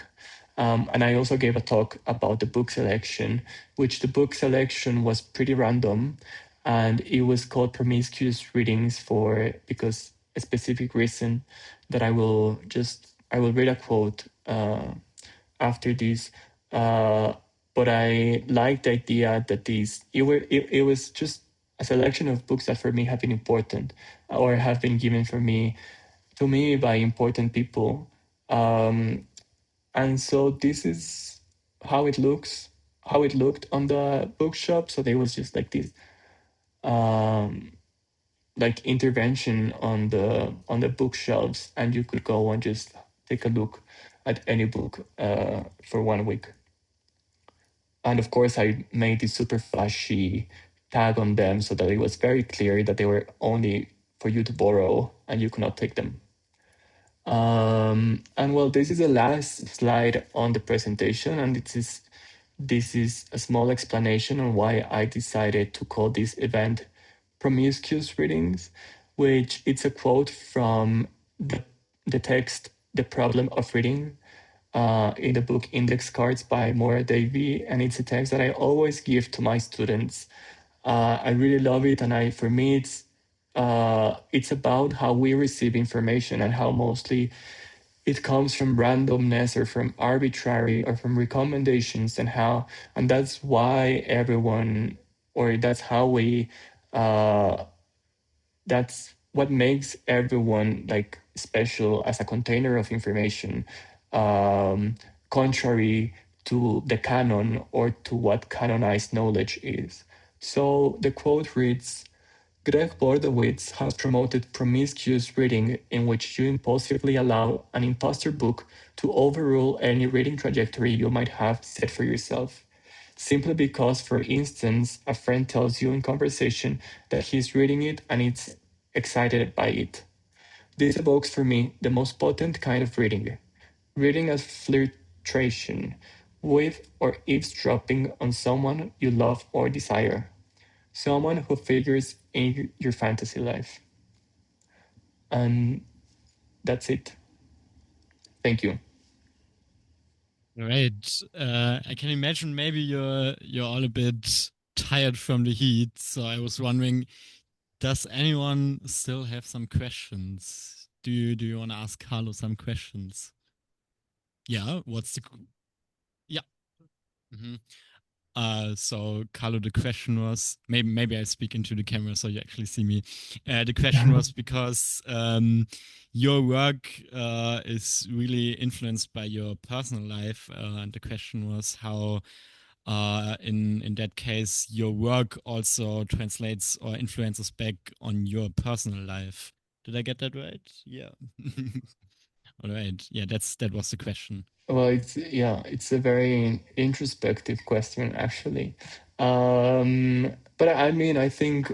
[SPEAKER 1] And I also gave a talk about the book selection, which the book selection was pretty random. And it was called Promiscuous Readings because a specific reason that I will read a quote after this. But I like the idea that it was just a selection of books that for me have been important or have been given to me by important people. And so this is how it looks, how it looked on the bookshop. So there was just like this um, like intervention on the bookshelves, and you could go and just take a look at any book for 1 week. And of course, I made this super flashy tag on them so that it was very clear that they were only for you to borrow and you could not take them. And well, this is the last slide on the presentation, and this is a small explanation on why I decided to call this event Promiscuous Readings, which it's a quote from the text The Problem of Reading in the book Index Cards by Maura Davey, and it's a text that I always give to my students. I really love it, and for me it's about how we receive information and how mostly it comes from randomness or from arbitrary or from recommendations, and that's why everyone, or that's how we that's what makes everyone like special as a container of information, um, contrary to the canon or to what canonized knowledge is. So the quote reads, Greg Bordowitz has promoted promiscuous reading in which you impulsively allow an imposter book to overrule any reading trajectory you might have set for yourself. Simply because, for instance, a friend tells you in conversation that he's reading it and it's excited by it. This evokes for me the most potent kind of reading. Reading as flirtation with or eavesdropping on someone you love or desire. Someone who figures in your fantasy life. And that's it. Thank you.
[SPEAKER 2] Right. I can imagine maybe you're all a bit tired from the heat. So I was wondering, does anyone still have some questions? Do you want to ask Carlo some questions? Yeah. Yeah. Mm-hmm. So Carlo, the question was maybe I speak into the camera so you actually see me. The question was because your work is really influenced by your personal life, and the question was how, in that case, your work also translates or influences back on your personal life. Did I get that right? Yeah. All right. Yeah, that was the question.
[SPEAKER 1] Well, it's a very introspective question actually. But I mean, I think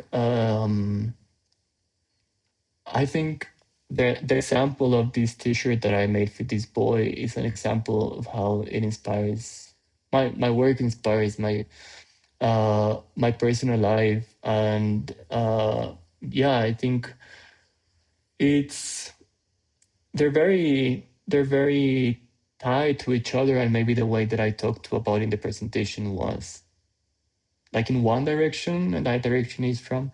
[SPEAKER 1] the example of this T-shirt that I made for this boy is an example of how it inspires my work inspires my personal life, and yeah, I think it's they're very tied to each other, and maybe the way that I talked to about in the presentation was like in one direction, and that direction is from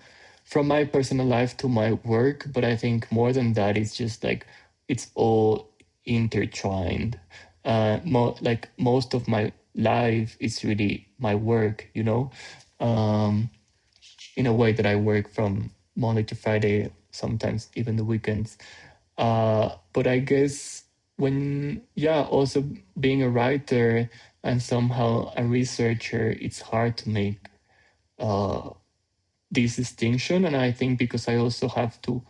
[SPEAKER 1] my personal life to my work. But I think more than that, it's just like it's all intertwined. Like most of my life is really my work, in a way that I work from Monday to Friday, sometimes even the weekends. But I guess also being a writer and somehow a researcher, it's hard to make this distinction. And I think because I also have to,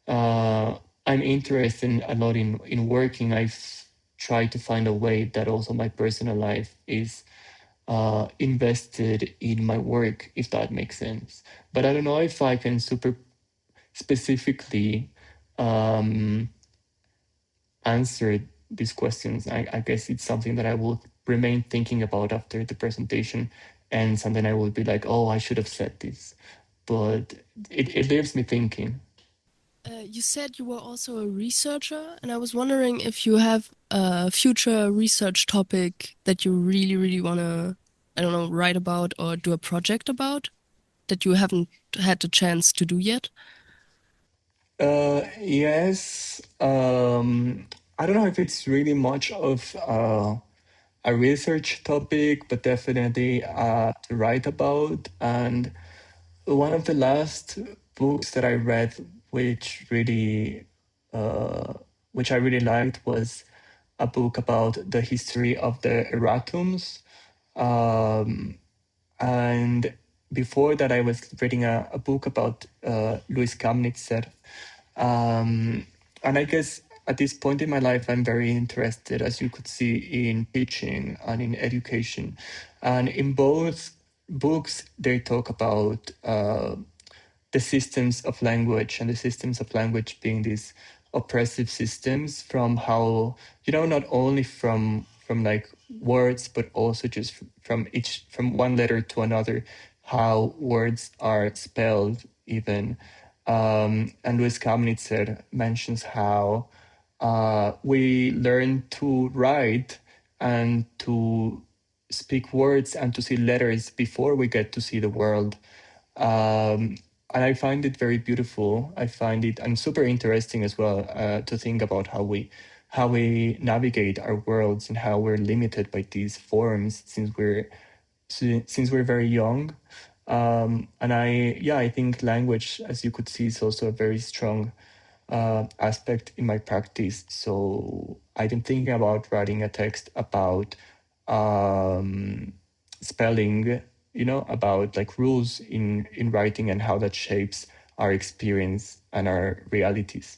[SPEAKER 1] I'm interested a lot in working. I've tried to find a way that also my personal life is invested in my work, if that makes sense. But I don't know if I can super specifically um, answer these questions. I guess it's something that I will remain thinking about after the presentation, and something I will be like, oh, I should have said this. But it leaves me thinking.
[SPEAKER 3] You said you were also a researcher, and I was wondering if you have a future research topic that you really, really want to, I don't know, write about or do a project about that you haven't had the chance to do yet.
[SPEAKER 1] Yes. I don't know if it's really much of a research topic, but definitely to write about. And one of the last books that I read, which really, which I really liked, was a book about the history of the erratums. Um, and before that, I was reading a book about Louis Kamnitzer. Um, and I guess at this point in my life, I'm very interested, as you could see, in teaching and in education. And in both books, they talk about the systems of language, and the systems of language being these oppressive systems, from how, not only from like words, but also just from one letter to another, how words are spelled even. And Louis Kamnitzer mentions how we learn to write and to speak words and to see letters before we get to see the world. And I find it very beautiful. I find it and super interesting as well to think about how we navigate our worlds and how we're limited by these forms since we're very young. And I think language, as you could see, is also a very strong aspect in my practice. So I've been thinking about writing a text about spelling, about like rules in writing and how that shapes our experience and our realities.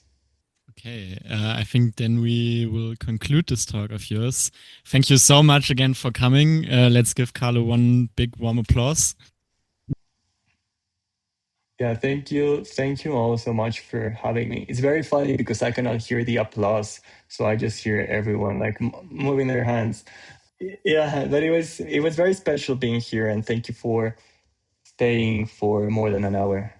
[SPEAKER 2] Okay, I think then we will conclude this talk of yours. Thank you so much again for coming. Let's give Carlo one big warm applause.
[SPEAKER 1] Yeah, thank you. Thank you all so much for having me. It's very funny because I cannot hear the applause, so I just hear everyone like moving their hands. Yeah, but it was very special being here, and thank you for staying for more than an hour.